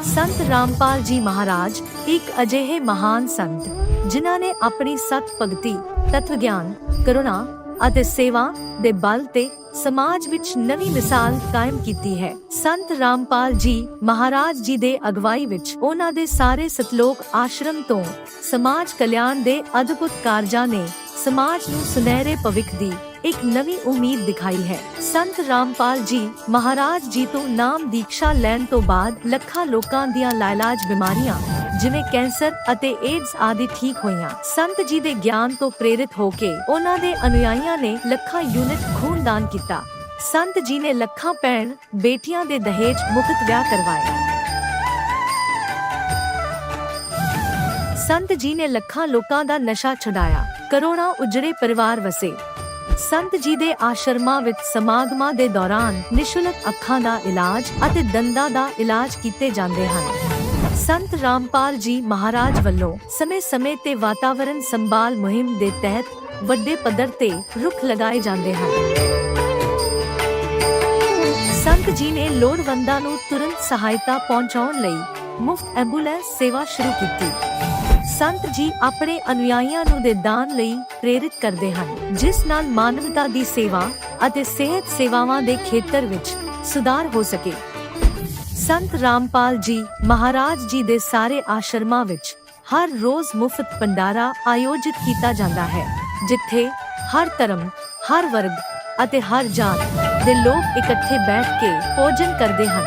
संत रामपाल जी महाराज एक अजिहे महान संत जिन्हां ने अपनी सत भगती, तत्व ज्ञान, करुणा ਅਤੇ सेवा ਦੇ बल ਤੇ समाज विच नवी मिसाल कायम कीती है। संत रामपाल जी महाराज जी दे अगवाई विच उन्हां दे सारे सतलोक आश्रम तो समाज कल्याण दे अद्भुत कारजां ने समाज नूं सुनहरे भविख दी एक नवी उम्मीद दिखाई है। संत रामपाल जी महाराज जी तो नाम दीक्षा लैण तो बाद ਲੱਖਾਂ लोकां दियां लाइलाज बीमारियां जिवें कैंसर ਅਤੇ एड्स आदि ठीक होईयां। संत जी दे ज्ञान तो प्रेरित होके उन्हां दे अनुयायियां ने ਲੱਖਾਂ यूनिट खून दान किया। संत जी ने ਲੱਖਾਂ भैण बेटियां दे दहेज मुफ्त विआह करवाए। संत जी ने ਲੱਖਾਂ लोकां दा नशा छुड़ाया, करोड़ां उजड़े परिवार वसे। संत जी दे आश्रमां विच समागमां दे दौरान निशुल्क अखां दा इलाज ਅਤੇ दंदां दा इलाज कीते जांदे हन। संत रामपाल जी महाराज ਵੱਲੋਂ ਸਮੇਂ-ਸਮੇਂ ਤੇ ਵਾਤਾਵਰਣ ਸੰਭਾਲ ਮੁਹਿੰਮ ਦੇ ਤਹਿਤ ਵੱਡੇ ਪੱਧਰ ਤੇ ਰੁੱਖ ਲਗਾਏ ਜਾਂਦੇ ਹਨ। ਸੰਤ ਜੀ ਨੇ ਲੋੜਵੰਦਾਂ ਨੂੰ ਤੁਰੰਤ ਸਹਾਇਤਾ ਪਹੁੰਚਾਉਣ ਲਈ ਮੁਫਤ ਐਂਬੂਲੈਂਸ ਸੇਵਾ ਸ਼ੁਰੂ ਕੀਤੀ। संत जी अपने अनुयायियों ਨੂੰ ਦੇ ਦਾਨ ਲਈ ਪ੍ਰੇਰਿਤ ਕਰਦੇ ਹਨ, ਜਿਸ ਨਾਲ ਮਾਨਵਤਾ ਦੀ ਸੇਵਾ ਅਤੇ ਸਿਹਤ ਸੇਵਾਵਾਂ ਦੇ ਖੇਤਰ ਵਿੱਚ ਸੁਧਾਰ ਹੋ ਸਕੇ। संत रामपाल जी महाराज जी दे सारे आश्रमां विच हर रोज मुफ्त भंडारा आयोजित किया जाता है, जिथे हर धर्म, हर वर्ग अते हर जात दे लोग इकट्ठे बैठ के भोजन करते हैं।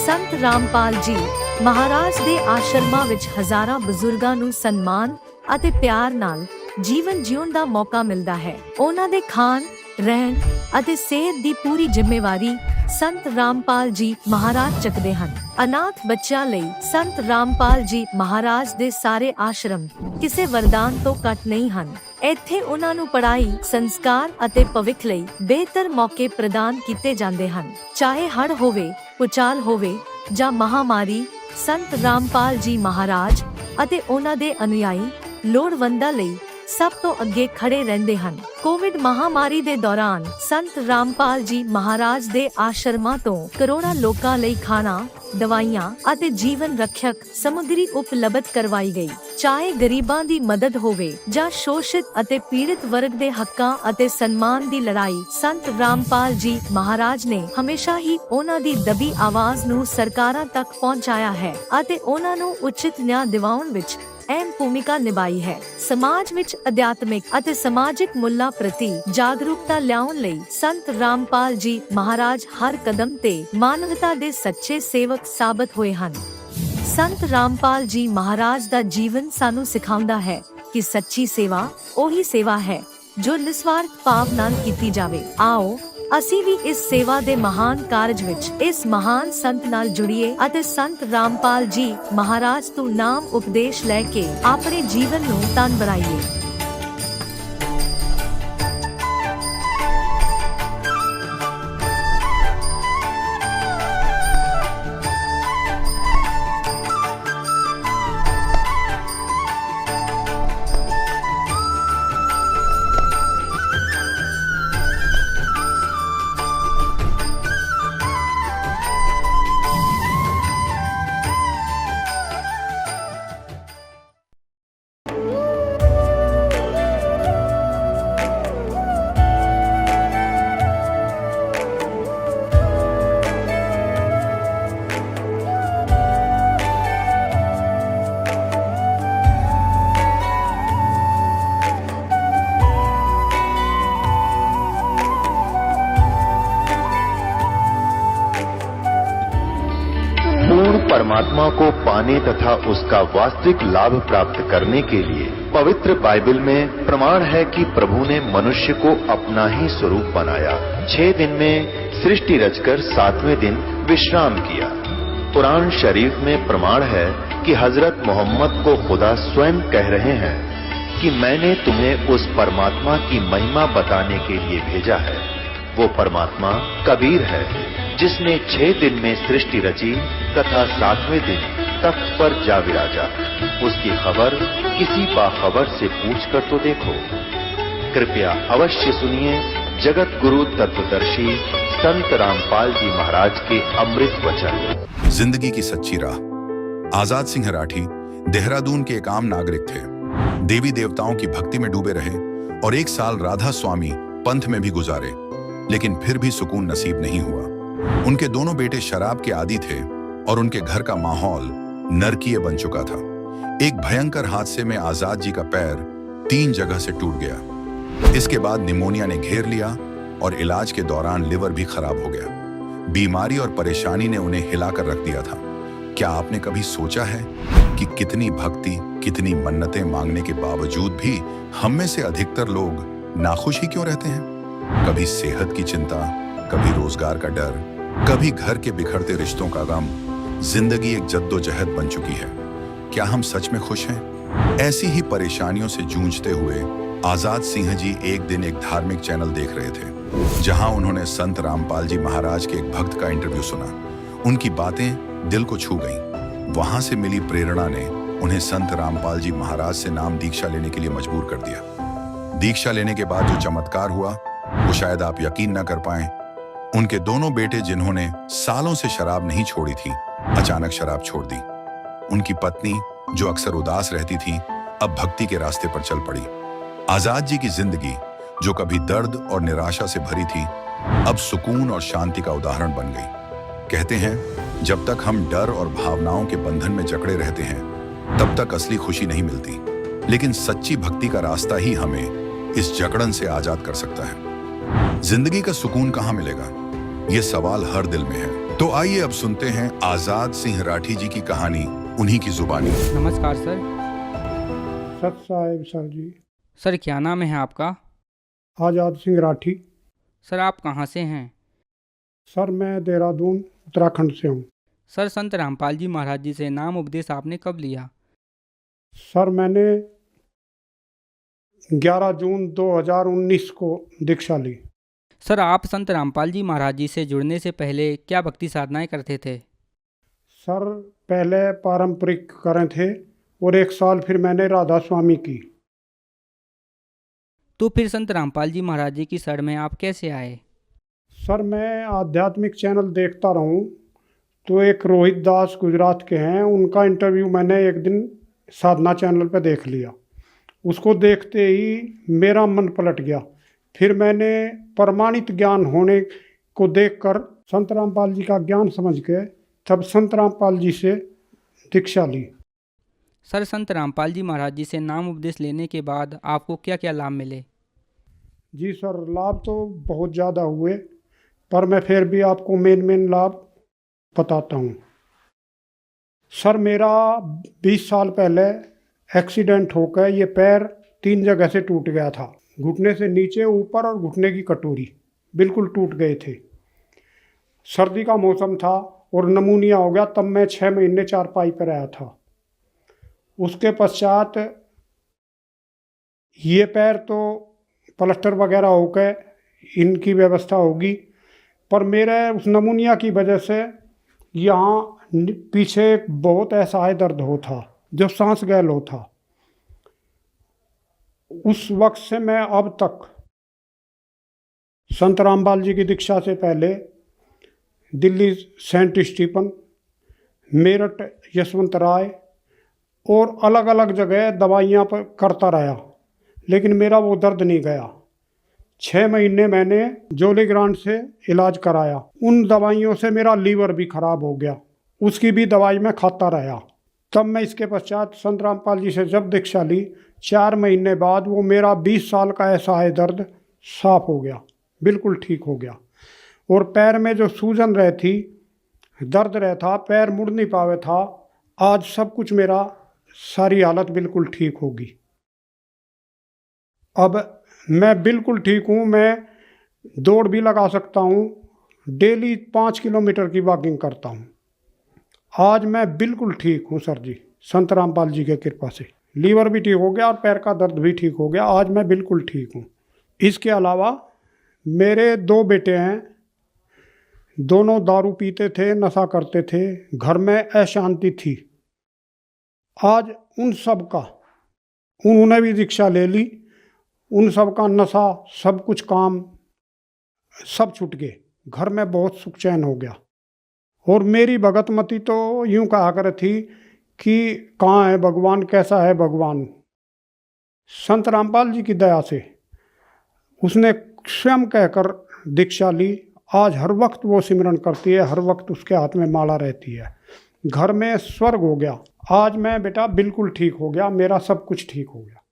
संत रामपाल जी महाराज दे आश्रमां विच हजारां बुजुर्गां नूं सन्मान ਅਤੇ ਪਿਆਰ ਨਾਲ ਜੀਵਨ ਜਿਉਣ ਦਾ ਮੌਕਾ ਮਿਲਦਾ ਹੈ। ਉਹਨਾਂ ਦੇ ਖਾਣ, ਰਹਿਣ ਅਤੇ ਸਿਹਤ ਦੀ ਪੂਰੀ ਜ਼ਿੰਮੇਵਾਰੀ ਸੰਤ ਰਾਮਪਾਲ ਜੀ ਮਹਾਰਾਜ ਚੱਕਦੇ ਹਨ। ਅਨਾਥ ਬੱਚਿਆਂ ਲਈ ਸੰਤ ਰਾਮਪਾਲ ਜੀ ਮਹਾਰਾਜ ਦੇ ਸਾਰੇ ਆਸ਼ਰਮ ਕਿਸੇ ਵਰਦਾਨ ਤੋਂ ਘੱਟ ਨਹੀਂ ਹਨ। ਇੱਥੇ ਉਹਨਾਂ ਨੂੰ ਪੜ੍ਹਾਈ, ਸੰਸਕਾਰ ਅਤੇ ਭਵਿੱਖ ਲਈ ਬਿਹਤਰ ਮੌਕੇ ਪ੍ਰਦਾਨ ਕੀਤੇ ਜਾਂਦੇ ਹਨ। ਚਾਹੇ ਹੜ੍ਹ ਹੋਵੇ, ਭੂਚਾਲ ਹੋਵੇ ਜਾਂ ਮਹਾਮਾਰੀ, ਸੰਤ ਰਾਮਪਾਲ ਜੀ ਮਹਾਰਾਜ ਅਤੇ ਉਹਨਾਂ ਦੇ ਅਨੁਯਾਈ ਲੋੜਵੰਦਾਂ ਲਈ ਸਭ ਤੋਂ ਅੱਗੇ ਖੜੇ ਰਹਿੰਦੇ ਹਨ। ਕੋਵਿਡ ਮਹਾਮਾਰੀ ਦੇ ਦੌਰਾਨ ਸੰਤ ਰਾਮਪਾਲ ਜੀ ਮਹਾਰਾਜ ਦੇ ਆਸ਼ਰਮਾਂ ਤੋਂ ਕਰੋੜਾਂ ਲੋਕਾਂ ਲਈ ਖਾਣਾ, ਦਵਾਈਆਂ ਅਤੇ ਜੀਵਨ ਰੱਖਿਅਕ ਸਮੱਗਰੀ ਉਪਲਬਧ ਕਰਵਾਈ ਗਈ। ਚਾਹੇ ਗਰੀਬਾਂ ਦੀ ਮਦਦ ਹੋਵੇ ਜਾਂ ਸ਼ੋਸ਼ਿਤ ਅਤੇ ਪੀੜਿਤ ਵਰਗ ਦੇ ਹੱਕਾਂ ਅਤੇ ਸਨਮਾਨ ਦੀ ਲੜਾਈ, ਸੰਤ ਰਾਮਪਾਲ ਜੀ ਮਹਾਰਾਜ ਨੇ ਹਮੇਸ਼ਾ ਹੀ ਉਹਨਾਂ ਦੀ ਦਬੀ ਆਵਾਜ਼ ਨੂੰ ਸਰਕਾਰਾਂ ਤੱਕ ਪਹੁੰਚਾਇਆ ਹੈ ਅਤੇ ਉਹਨਾਂ ਨੂੰ ਉਚਿਤ ਨਿਆਂ ਦਿਵਾਉਣ ਵਿੱਚ ਅਹਿਮ ਭੂਮਿਕਾ ਨਿਭਾਈ ਹੈ। ਸਮਾਜ ਵਿੱਚ ਅਧਿਆਤਮਿਕ ਅਤੇ ਸਮਾਜਿਕ ਮੁੱਲਾਂ ਪ੍ਰਤੀ ਜਾਗਰੂਕਤਾ ਲਿਆਉਣ ਲਈ ਸੰਤ ਰਾਮਪਾਲ ਜੀ ਮਹਾਰਾਜ ਹਰ ਕਦਮ ਤੇ ਮਾਨਵਤਾ ਦੇ ਸੱਚੇ ਸੇਵਕ ਸਾਬਤ ਹੋਏ ਹਨ। ਸੰਤ ਰਾਮਪਾਲ ਜੀ ਮਹਾਰਾਜ ਦਾ ਜੀਵਨ ਸਾਨੂੰ ਸਿਖਾਉਂਦਾ ਹੈ ਕਿ ਸੱਚੀ ਸੇਵਾ ਉਹੀ ਸੇਵਾ ਹੈ ਜੋ ਨਿਸਵਾਰਥ ਭਾਵ ਨਾਲ ਕੀਤੀ ਜਾਵੇ। ਆਓ ਅਸੀਂ ਵੀ ਇਸ ਸੇਵਾ ਦੇ ਮਹਾਨ ਕਾਰਜ ਵਿੱਚ ਇਸ ਮਹਾਨ ਸੰਤ ਨਾਲ ਜੁੜੀਏ ਅਤੇ ਸੰਤ ਰਾਮਪਾਲ ਜੀ ਮਹਾਰਾਜ ਤੋਂ ਨਾਮ ਉਪਦੇਸ਼ ਲੈ ਕੇ ਆਪਣੇ ਜੀਵਨ ਨੂੰ ਧਨ ਬਣਾਈਏ। परमात्मा को पाने तथा उसका वास्तविक लाभ प्राप्त करने के लिए पवित्र बाइबल में प्रमाण है कि प्रभु ने मनुष्य को अपना ही स्वरूप बनाया। 6 दिन में सृष्टि रचकर 7वें दिन विश्राम किया। कुरान शरीफ में प्रमाण है कि हजरत मोहम्मद को खुदा स्वयं कह रहे हैं कि मैंने तुम्हें उस परमात्मा की महिमा बताने के लिए भेजा है। वो परमात्मा कबीर है जिसने 6 दिन में सृष्टि रची तथा 7वें दिन तख्त पर जा विराजा। उसकी खबर किसी बाखबर से पूछकर तो देखो। कृपया अवश्य सुनिए जगत गुरु तत्वदर्शी संत रामपाल जी महाराज के अमृत वचन। जिंदगी की सच्ची राह। आजाद सिंह राठी देहरादून के एक आम नागरिक थे। देवी देवताओं की भक्ति में डूबे रहे और एक साल राधा स्वामी पंथ में भी गुजारे, लेकिन फिर भी सुकून नसीब नहीं हुआ। उनके दोनों बेटे शराब के आदी थे और उनके घर का माहौल नरकीय बन चुका था। एक भयंकर हादसे में आजाद जी का पैर 3 जगह से टूट गया। इसके बाद निमोनिया ने घेर लिया और इलाज के दौरान लिवर भी खराब हो गया। बीमारी और परेशानी ने उन्हें हिलाकर रख दिया था। क्या आपने कभी सोचा है कि कितनी भक्ति, कितनी मन्नतें मांगने के बावजूद भी हम में से अधिकतर लोग नाखुश ही क्यों रहते हैं? कभी सेहत की चिंता, कभी रोजगार का डर, कभी घर के बिखरते रिश्तों का गम। जिंदगी एक जद्दोजहद बन चुकी है। क्या हम सच में खुश हैं? ऐसी ही परेशानियों से जूझते हुए आजाद सिंह जी एक दिन एक धार्मिक चैनल देख रहे थे, जहां उन्होंने संत रामपाल जी महाराज के एक भक्त का इंटरव्यू सुना। उनकी बातें दिल को छू गईं। वहां से मिली प्रेरणा ने उन्हें संत रामपाल जी महाराज से नाम दीक्षा लेने के लिए मजबूर कर दिया। दीक्षा लेने के बाद जो चमत्कार हुआ वो शायद आप यकीन न कर पाए। उनके दोनों बेटे, जिन्होंने सालों से शराब नहीं छोड़ी थी, अचानक शराब छोड़ दी। उनकी पत्नी, जो अक्सर उदास रहती थी, अब भक्ति के रास्ते पर चल पड़ी। आजाद जी की जिंदगी, जो कभी दर्द और निराशा से भरी थी, अब सुकून और शांति का उदाहरण बन गई। कहते हैं, जब तक हम डर और भावनाओं के बंधन में जकड़े रहते हैं, तब तक असली खुशी नहीं मिलती। लेकिन सच्ची भक्ति का रास्ता ही हमें इस जकड़न से आजाद कर सकता है। जिंदगी का सुकून कहाँ मिलेगा? ये सवाल हर दिल में है। तो आइए अब सुनते हैं आजाद सिंह राठी जी की कहानी उन्हीं की जुबानी। नमस्कार सर। सत साहिब सर जी। सर क्या नाम है आपका? आजाद सिंह राठी। सर आप कहाँ से हैं? सर मैं देहरादून उत्तराखंड से हूँ। सर संत रामपाल जी महाराज जी से नाम उपदेश आपने कब लिया? सर मैंने 11 जून 2019 को दीक्षा ली। सर आप संत रामपाल जी महाराज जी से जुड़ने से पहले क्या भक्ति साधनाएं करते थे? सर पहले पारंपरिक करे थे और 1 साल फिर मैंने राधा स्वामी की। तो फिर संत रामपाल जी महाराज जी की शरण में आप कैसे आए? सर मैं आध्यात्मिक चैनल देखता रहूं तो एक रोहित दास गुजरात के हैं, उनका इंटरव्यू मैंने एक दिन साधना चैनल पर देख लिया। उसको देखते ही मेरा मन पलट गया। फिर मैंने प्रमाणित ज्ञान होने को देखकर संत रामपाल जी का ज्ञान समझ के तब संत रामपाल जी से दीक्षा ली। सर संत रामपाल जी महाराज जी से नाम उपदेश लेने के बाद आपको क्या क्या लाभ मिले? जी सर, लाभ तो बहुत ज़्यादा हुए, पर मैं फिर भी आपको मेन लाभ बताता हूँ। सर मेरा 20 साल पहले एक्सीडेंट होकर ये पैर 3 जगह से टूट गया था। घुटने से नीचे, ऊपर और घुटने की कटोरी बिल्कुल टूट गए थे। सर्दी का मौसम था और नमूनिया हो गया, तब मैं 6 महीने चारपाई पर आया था। उसके पश्चात ये पैर तो प्लास्टर वगैरह होकर इनकी व्यवस्था होगी, पर मेरे उस नमूनिया की वजह से यहाँ पीछे बहुत असहाय दर्द होता, जो सांस गैल होता। उस वक्त से मैं अब तक संत रामपाल जी की दीक्षा से पहले दिल्ली सेंट स्टीफन, मेरठ यशवंत राय और अलग अलग जगह दवाइयाँ पर करता रहा, लेकिन मेरा वो दर्द नहीं गया। 6 महीने मैंने जोली ग्रांट से इलाज कराया। उन दवाइयों से मेरा लीवर भी खराब हो गया, उसकी भी दवाई मैं खाता रहा। तब मैं इसके पश्चात संत रामपाल जी से जब दीक्षा ली, 4 महीने बाद वो मेरा 20 साल का असहाय दर्द साफ हो गया, बिल्कुल ठीक हो गया। और पैर में जो सूजन रहती, दर्द रहता, पैर मुड़ नहीं पावे था, आज सब कुछ मेरा सारी हालत बिल्कुल ठीक होगी। अब मैं बिल्कुल ठीक हूँ, मैं दौड़ भी लगा सकता हूँ, डेली 5 किलोमीटर की वॉकिंग करता हूँ। आज मैं बिल्कुल ठीक हूँ सर जी, संत रामपाल जी के कृपा से। लीवर भी ठीक हो गया और पैर का दर्द भी ठीक हो गया, आज मैं बिल्कुल ठीक हूँ। इसके अलावा मेरे 2 बेटे हैं, दोनों दारू पीते थे, नशा करते थे, घर में अशांति थी। आज उन सब का, उन्होंने भी दीक्षा ले ली, उन सब का नशा, सब कुछ काम सब छूट गए, घर में बहुत सुख चैन हो गया। और मेरी भगतमती तो यूं कहा कर थी कि कहाँ है भगवान, कैसा है भगवान। संत रामपाल जी की दया से उसने स्वयं कहकर दीक्षा ली। आज हर वक्त वो सिमरन करती है, हर वक्त उसके हाथ में माला रहती है। घर में स्वर्ग हो गया। आज मैं बेटा बिल्कुल ठीक हो गया, मेरा सब कुछ ठीक हो गया।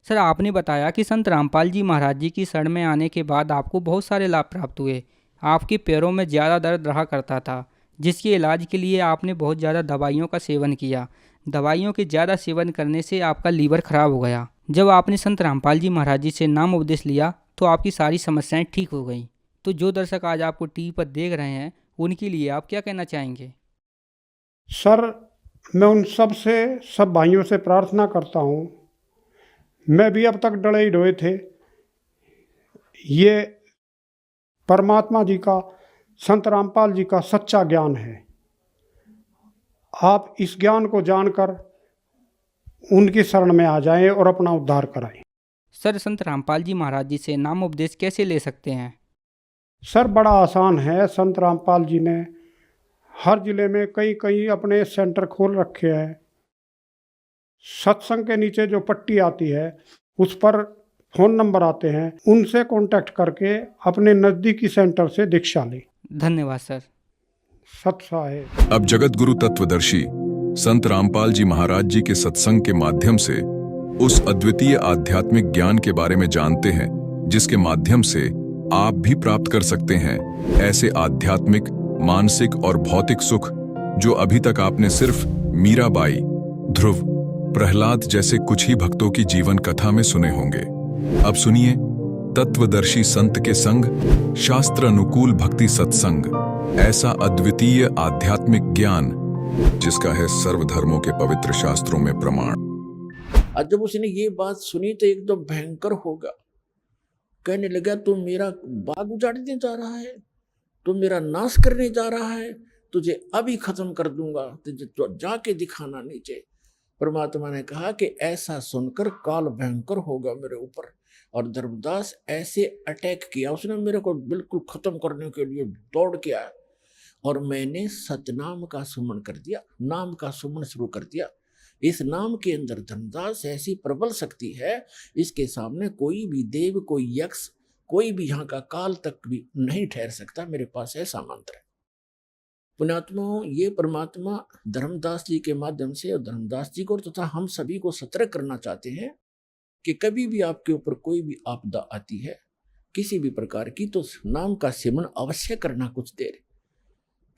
सर, आपने बताया कि संत रामपाल जी महाराज जी की शरण में आने के बाद आपको बहुत सारे लाभ प्राप्त हुए। आपके पैरों में ज़्यादा दर्द रहा करता था, जिसके इलाज के लिए आपने बहुत ज़्यादा दवाइयों का सेवन किया। दवाइयों के ज़्यादा सेवन करने से आपका लीवर खराब हो गया। जब आपने संत रामपाल जी महाराज जी से नाम उपदेश लिया तो आपकी सारी समस्याएं ठीक हो गई। तो जो दर्शक आज आपको टीवी पर देख रहे हैं, उनके लिए आप क्या कहना चाहेंगे? सर, मैं उन सब भाइयों से प्रार्थना करता हूँ, मैं भी अब तक डरे ही डोए थे। ये परमात्मा जी का, संत रामपाल जी का सच्चा ज्ञान है। आप इस ज्ञान को जानकर उनकी शरण में आ जाएं और अपना उद्धार कराएं। सर, संत रामपाल जी महाराज जी से नाम उपदेश कैसे ले सकते हैं? सर, बड़ा आसान है। संत रामपाल जी ने हर जिले में कई अपने सेंटर खोल रखे हैं। सत्संग के नीचे जो पट्टी आती है उस पर फोन नंबर आते हैं, उनसे कांटेक्ट करके अपने नज़दीकी सेंटर से दीक्षा लें। धन्यवाद सर। सत्सा है। अब जगत गुरु तत्वदर्शी संत रामपाल जी महाराज जी के सत्संग के माध्यम से उस अद्वितीय आध्यात्मिक ज्ञान के बारे में जानते हैं, जिसके माध्यम से आप भी प्राप्त कर सकते हैं ऐसे आध्यात्मिक, मानसिक और भौतिक सुख जो अभी तक आपने सिर्फ मीराबाई, ध्रुव, प्रहलाद जैसे कुछ ही भक्तों की जीवन कथा में सुने होंगे। अब सुनिए तत्वदर्शी संत के संग शास्त्र अनुकूल भक्ति सत्संग, ऐसा अद्वितीय आध्यात्मिक ज्ञान जिसका है सर्वधर्मों के पवित्र शास्त्रों में प्रमाण। और जब उसने ये बात सुनी तो एकदम भयंकर होगा। कहने लगा, तू मेरा बाग उजाड़ने जा रहा है, तू मेरा नाश करने जा रहा है, तुझे अभी खत्म कर दूंगा, तुझे तो जाके दिखाना नीचे। परमात्मा ने कहा कि ऐसा सुनकर काल भयंकर होगा मेरे ऊपर। और धर्मदास ऐसे अटैक किया, उसने मेरे को बिल्कुल खत्म करने के लिए दौड़ के आया। और मैंने सतनाम का सुमन कर दिया, नाम का सुमन शुरू कर दिया। इस नाम के अंदर धर्मदास ऐसी प्रबल शक्ति है, इसके सामने कोई भी देव, कोई यक्ष, कोई भी यहाँ का काल तक भी नहीं ठहर सकता। मेरे पास ऐसा मंत्र है। पुण्यात्माओं, ये परमात्मा धर्मदास जी के माध्यम से, और धर्मदास जी को तथा हम सभी को सतर्क करना चाहते हैं कि कभी भी आपके ऊपर कोई भी आपदा आती है किसी भी प्रकार की, तो नाम का सिमरन अवश्य करना कुछ देर।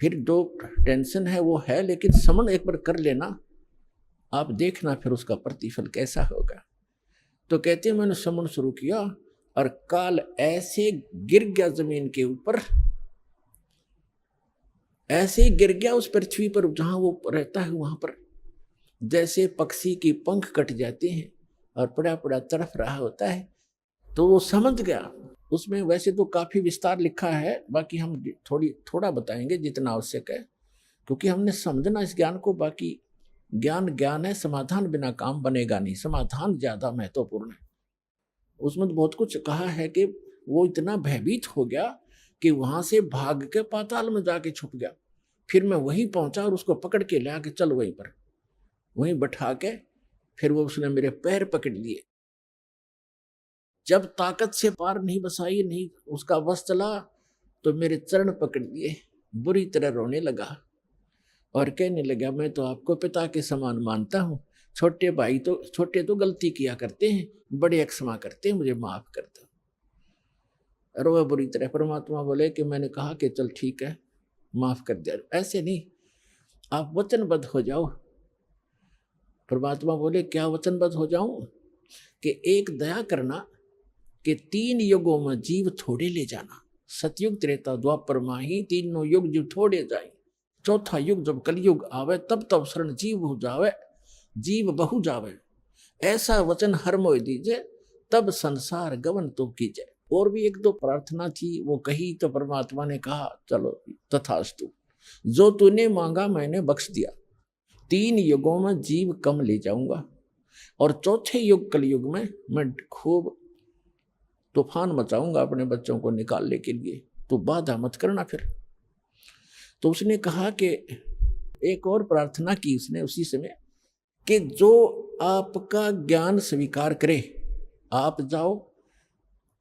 फिर जो टेंशन है वो है, लेकिन समन एक बार कर लेना, आप देखना फिर उसका प्रतिफल कैसा होगा। तो कहते हैं मैंने समन शुरू किया और काल ऐसे गिर गया जमीन के ऊपर, ऐसे गिर गया उस पृथ्वी पर जहां वो रहता है वहां पर, जैसे पक्षी की पंख कट जाते हैं और पड़ा पड़ा तड़फ रहा होता है। तो वो समझ गया। उसमें वैसे तो काफी विस्तार लिखा है, बाकी हम थोड़ा बताएंगे जितना आवश्यक है, क्योंकि हमने समझना इस ज्ञान को। बाकी ज्ञान है, समाधान बिना काम बनेगा नहीं, समाधान ज्यादा महत्वपूर्ण है। उसमें तो बहुत कुछ कहा है कि वो इतना भयभीत हो गया कि वहां से भाग के पाताल में जाके छुप गया। फिर मैं वहीं पहुंचा और उसको पकड़ के ले आके चल वहीं पर, वहीं बैठा के फिर वो उसने मेरे पैर पकड़ लिए। जब ताकत से पार नहीं बसाई, नहीं उसका बस चला, तो मेरे चरण पकड़ लिए, बुरी तरह रोने लगा और कहने लगा, मैं तो आपको पिता के समान मानता हूँ, छोटे तो गलती किया करते हैं, बड़े क्षमा करते हैं, मुझे माफ कर दो। रोया बुरी तरह। परमात्मा बोले कि मैंने कहा कि चल ठीक है, माफ कर दिया। ऐसे नहीं, आप वचनबद्ध हो जाओ। परमात्मा बोले क्या वचनबद्ध हो जाऊं? कि एक दया करना कि 3 युगों में जीव थोड़े ले जाना, सतयुग, त्रेता, द्वापर, माही, तीनों युग जीव थोड़े जाए। चौथा युग जब कलयुग आवे, तब शरण जीव हो जावे, जीव बहु जावे। ऐसा वचन हर मोय दीजे, तब संसार गवन तो कीजे। और भी 1-2 प्रार्थना थी, वो कही तो परमात्मा ने कहा चलो तथास्तु, जो तूने मांगा मैंने बख्श दिया, 3 युगों में जीव कम ले जाऊंगा और चौथे युग कलयुग में मैं खूब तूफान मचाऊंगा अपने बच्चों को निकालने के लिए, तो बाधा मत करना फिर। तो उसने कहा कि एक और प्रार्थना की उसने उसी समय कि जो आपका ज्ञान स्वीकार करे, आप जाओ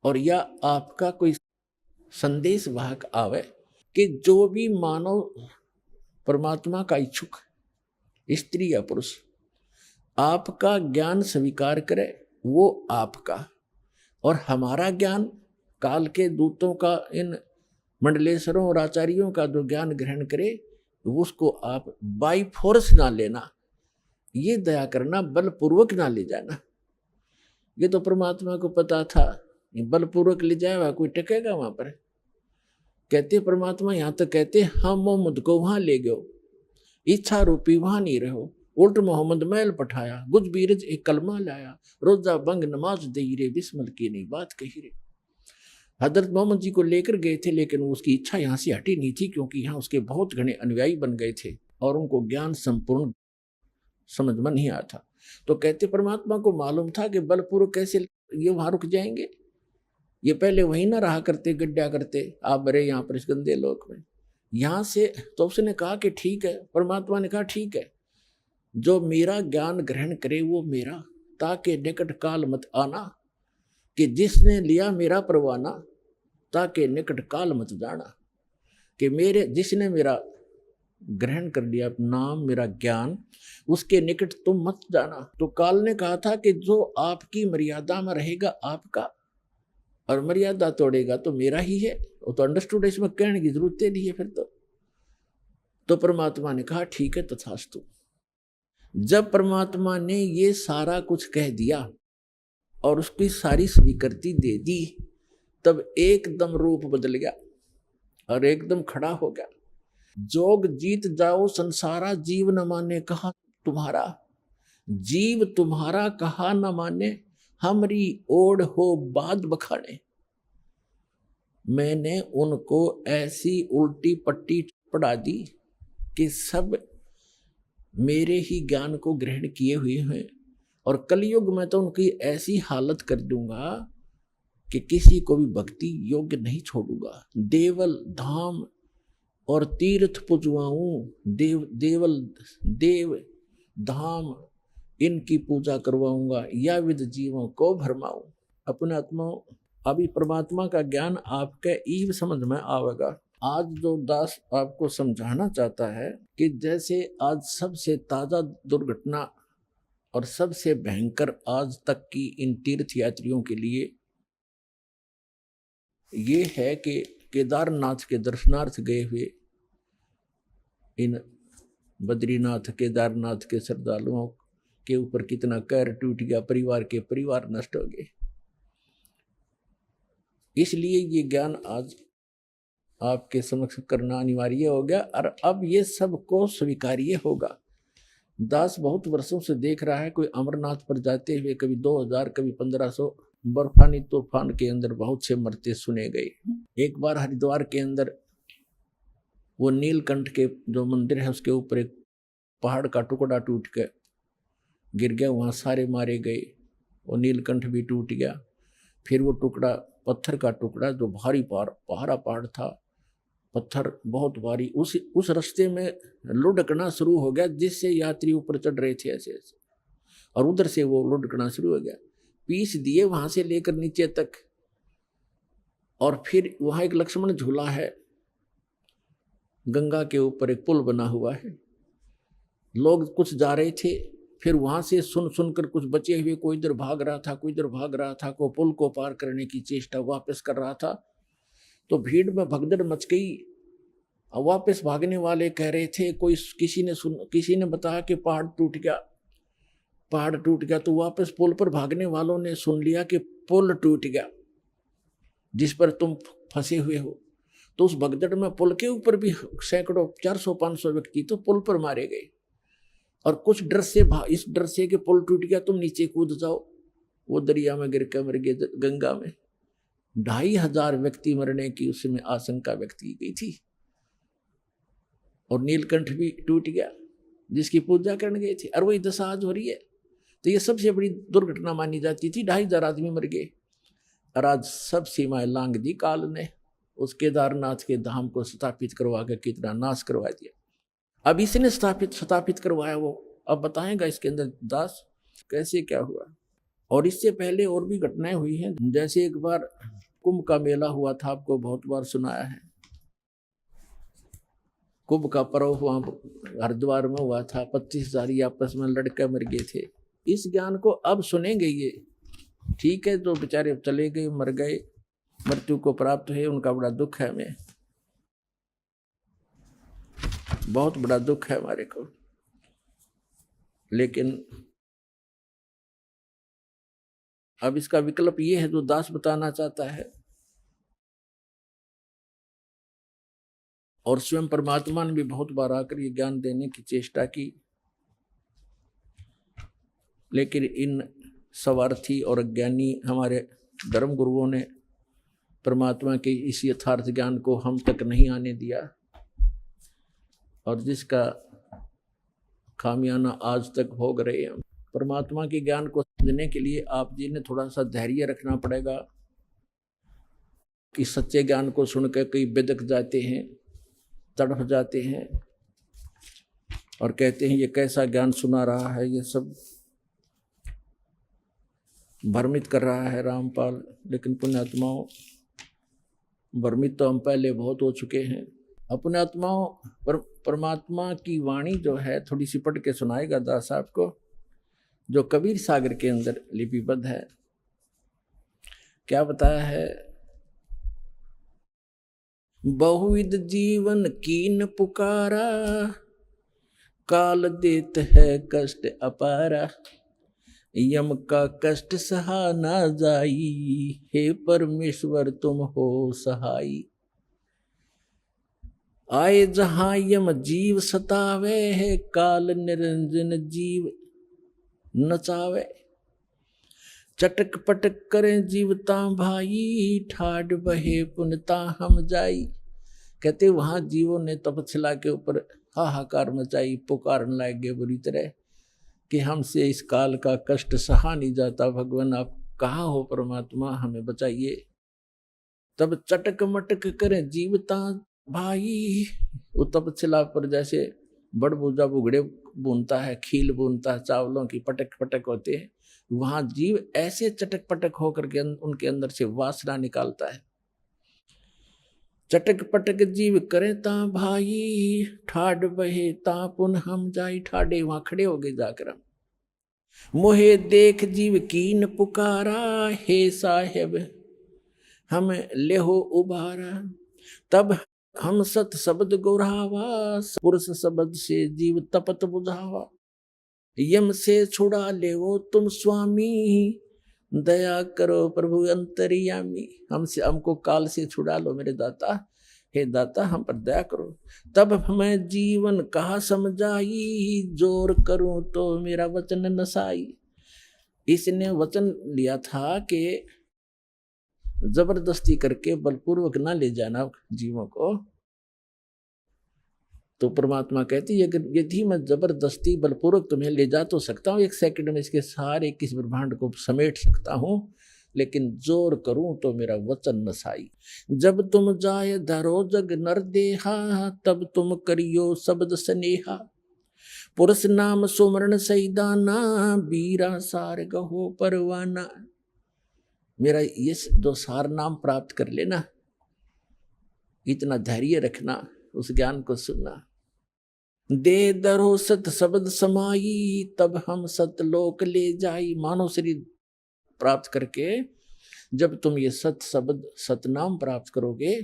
और या आपका कोई संदेश वाहक आवे कि जो भी मानव परमात्मा का इच्छुक, स्त्री या पुरुष, आपका ज्ञान स्वीकार करे वो आपका, और हमारा ज्ञान काल के दूतों का, इन मंडलेश्वरों और आचार्यों का जो ज्ञान ग्रहण करे उसको आप बाई फोर्स ना लेना, ये दया करना, बलपूर्वक ना ले जाना। ये तो परमात्मा को पता था, बलपूर्वक ले जाएगा कोई टकेगा वहां पर। कहते परमात्मा यहाँ तो कहते हम मोहम्मद को वहां ले गयो, इच्छा रूपी वहां नहीं रहो, उल्ट मोहम्मद मैल पठाया, गुज बीरज एक कलमा लाया, रोजा बंग नमाज दे रे, बिस्मिल की नहीं बात कही रे। हजरत मोहम्मद जी को लेकर गए थे, लेकिन उसकी इच्छा यहाँ से हटी नहीं थी, क्योंकि यहाँ उसके बहुत घने अनुयायी बन गए थे और उनको ज्ञान संपूर्ण समझ में नहीं आया था। तो कहते परमात्मा को मालूम था कि बलपूर्वक कैसे ये वहां रुक जाएंगे, ये पहले वहीं ना रहा करते, गड्ढा करते, आप बड़े यहाँ पर इस गंदे लोक में, यहाँ से। तो उसने कहा कि ठीक है, परमात्मा ने कहा ठीक है, जो मेरा ज्ञान ग्रहण करे वो मेरा, ताकि निकट काल मत आना, कि जिसने लिया मेरा परवाना, ताकि निकट काल मत जाना, कि मेरे जिसने मेरा ग्रहण कर लिया नाम, मेरा ज्ञान, उसके निकट तुम मत जाना। तो काल ने कहा था कि जो आपकी मर्यादा में रहेगा आपका, और मर्यादा तोड़ेगा तो मेरा ही है। वो तो अंडरस्टूड, इसमें कहने की जरूरत नहीं है फिर तो परमात्मा ने कहा ठीक है तथास्तु। जब परमात्मा ने ये सारा कुछ कह दिया और उसकी सारी स्वीकृति दे दी, तब एकदम रूप बदल गया और एकदम खड़ा हो गया। जोग जीत जाओ संसारा, जीव न माने कहा तुम्हारा, जीव तुम्हारा कहा न माने, हमरी ओढ़ हो बाद बखाने। मैंने उनको ऐसी उल्टी पट्टी पढ़ा दी कि सब मेरे ही ज्ञान को ग्रहण किए हुए हैं, और कलयुग में तो उनकी ऐसी हालत कर दूंगा कि किसी को भी भक्ति योग्य नहीं छोड़ूंगा। देवल धाम और तीर्थ पुजवाऊं, देव धाम इनकी पूजा करवाऊंगा, या विद जीवों को भरमाऊं। अपने आत्मा अभी परमात्मा का ज्ञान आपके ईव समझ में आवेगा। आज जो दास आपको समझाना चाहता है कि जैसे आज सबसे ताजा दुर्घटना और सबसे भयंकर आज तक की इन तीर्थ यात्रियों के लिए ये है कि केदारनाथ के दर्शनार्थ गए हुए इन बद्रीनाथ केदारनाथ के श्रद्धालुओं के ऊपर कितना कहर टूट गया, परिवार के परिवार नष्ट हो गए। इसलिए ये ज्ञान आज आपके समक्ष करना अनिवार्य हो गया, और अब ये सबको स्वीकार्य होगा। दास बहुत वर्षों से देख रहा है, कोई अमरनाथ पर जाते हुए कभी 2000 कभी 1500 बर्फानी तूफान के अंदर बहुत से मरते सुने गए। एक बार हरिद्वार के अंदर वो नीलकंठ के जो मंदिर है उसके ऊपर एक पहाड़ का टुकड़ा टूट के गिर गया, वहाँ सारे मारे गए, वो नीलकंठ भी टूट गया। फिर वो टुकड़ा पत्थर का टुकड़ा जो भारी पहाड़ था, पत्थर बहुत भारी, उस रास्ते में लुढ़कना शुरू हो गया, जिससे यात्री ऊपर चढ़ रहे थे ऐसे ऐसे, और उधर से वो लुढ़कना शुरू हो गया, पीस दिए वहां से लेकर नीचे तक। और फिर वहां एक लक्ष्मण झूला है, गंगा के ऊपर एक पुल बना हुआ है, लोग कुछ जा रहे थे, फिर वहां से सुनकर कुछ बचे हुए, कोई इधर भाग रहा था, कोई इधर भाग रहा था, कोई पुल को पार करने की चेष्टा वापस कर रहा था। तो भीड़ में भगदड़ मच गई। अब वापस भागने वाले कह रहे थे, किसी ने बताया कि पहाड़ टूट गया। तो वापस पुल पर भागने वालों ने सुन लिया कि पुल टूट गया जिस पर तुम फंसे हुए हो। तो उस भगदड़ में पुल के ऊपर भी सैकड़ों 400-500 व्यक्ति तो पुल पर मारे गए, और कुछ डर से इस डर से कि पुल टूट गया तुम नीचे कूद जाओ, वो दरिया में गिर कर मर गए, गंगा में। 2500 व्यक्ति मरने की उसमें आशंका व्यक्त की गई थी, और नीलकंठ भी टूट गया। जिसकी पूजा करने गए थे, और वही दशा आज हो रही है। तो ये सबसे बड़ी दुर्घटना मानी जाती थी। 2,500 आदमी मर गए, और आज सब सीमाएं लांग दी काल ने। उस केदारनाथ के धाम को स्थापित करवा के कितना नाश करवा दिया। अब इसने स्थापित करवाया वो, अब बताएगा इसके अंदर दास कैसे क्या हुआ। और इससे पहले और भी घटनाएं हुई हैं। जैसे एक बार कुंभ का मेला हुआ था, आपको बहुत बार सुनाया है। कुंभ का पर्व वहाँ हरिद्वार में हुआ था। 25,000 आपस में लड़के मर गए थे। इस ज्ञान को अब सुनेंगे ये, ठीक है, तो बेचारे चले गए, मर गए, मृत्यु को प्राप्त हुए, उनका बड़ा दुख है। हमें बहुत बड़ा दुख है हमारे को। लेकिन अब इसका विकल्प ये है जो दास बताना चाहता है। और स्वयं परमात्मा ने भी बहुत बार आकर ये ज्ञान देने की चेष्टा की, लेकिन इन स्वार्थी और अज्ञानी हमारे धर्म गुरुओं ने परमात्मा के इस यथार्थ ज्ञान को हम तक नहीं आने दिया, और जिसका खामियाना आज तक भोग रहे हैं। परमात्मा के ज्ञान को समझने के लिए आप जी ने थोड़ा सा धैर्य रखना पड़ेगा कि सच्चे ज्ञान को सुनकर कई बिदक जाते हैं, तड़प जाते हैं और कहते हैं ये कैसा ज्ञान सुना रहा है, ये सब भ्रमित कर रहा है रामपाल। लेकिन पुण्यात्माओं, भ्रमित तो हम पहले बहुत हो चुके हैं। अपने आत्माओं परमात्मा की वाणी जो है थोड़ी सी पढ़ के सुनाएगा दास साहब को, जो कबीर सागर के अंदर लिपिबद्ध है। क्या बताया है? बहुविध जीवन कीन पुकारा, काल देत है कष्ट अपारा, यम का कष्ट सहा ना जाई, हे परमेश्वर तुम हो सहाई। आए जहां यम जीव सतावे, है काल निरंजन जीव नचावे। चटक पटक करें जीवता भाई, ठाड बहे पुनता हम जाई। कहते वहां जीवों ने तपस्या के ऊपर हाहाकार मचाई, पुकारने लगे बुरी तरह कि हमसे इस काल का कष्ट सहा नहीं जाता, भगवान आप कहाँ हो, परमात्मा हमें बचाइए। तब चटक मटक करें जीवता भाई, वो तपस्या पर जैसे बड़ बूजा बुगड़े बुनता है, खील बुनता है, चावलों की पटक पटक होते हैं, वहां जीव ऐसे चटक पटक होकर के उनके अंदर से वासना निकालता है। चटक पटक जीव करे ता भाई, ठाड बहे ता पुन हम जाई। ठाडे वहां खड़े हो गए जाकर हम, मोहे देख जीव कीन पुकारा, हे साहेब हम लेहो उबारा। तब हम सत शब्द गुरावा, पुरुष शब्द से जीव तपत बुझावा। यम से छुड़ा ले वो तुम स्वामी, दया करो प्रभु अंतर्यामी। हमको काल से छुड़ा लो मेरे दाता, हे दाता हम पर दया करो। तब हमें जीवन कहा समझाई, जोर करूं तो मेरा वचन नसाई। इसने वचन लिया था कि जबरदस्ती करके बलपूर्वक ना ले जाना जीवों को। तो परमात्मा कहती है अगर यदि मैं जबरदस्ती बलपूर्वक तुम्हें ले जा तो सकता हूँ, 1 सेकंड में इसके सारे किस ब्रह्मांड को समेट सकता हूँ, लेकिन जोर करूं तो मेरा वचन नसाई। जब तुम जाए धरो जग नर देहा, तब तुम करियो शब्द स्नेहा। पुरुष नाम सुमरण सैदाना, बीरा सार गहो परवाना। मेरा ये दो सार नाम प्राप्त कर लेना, इतना धैर्य रखना, उस ज्ञान को सुनना। दे दरो सत शब्द समाई, तब हम सतलोक ले जाई। मानव शरीर प्राप्त करके जब तुम ये सत शब्द सतनाम प्राप्त करोगे,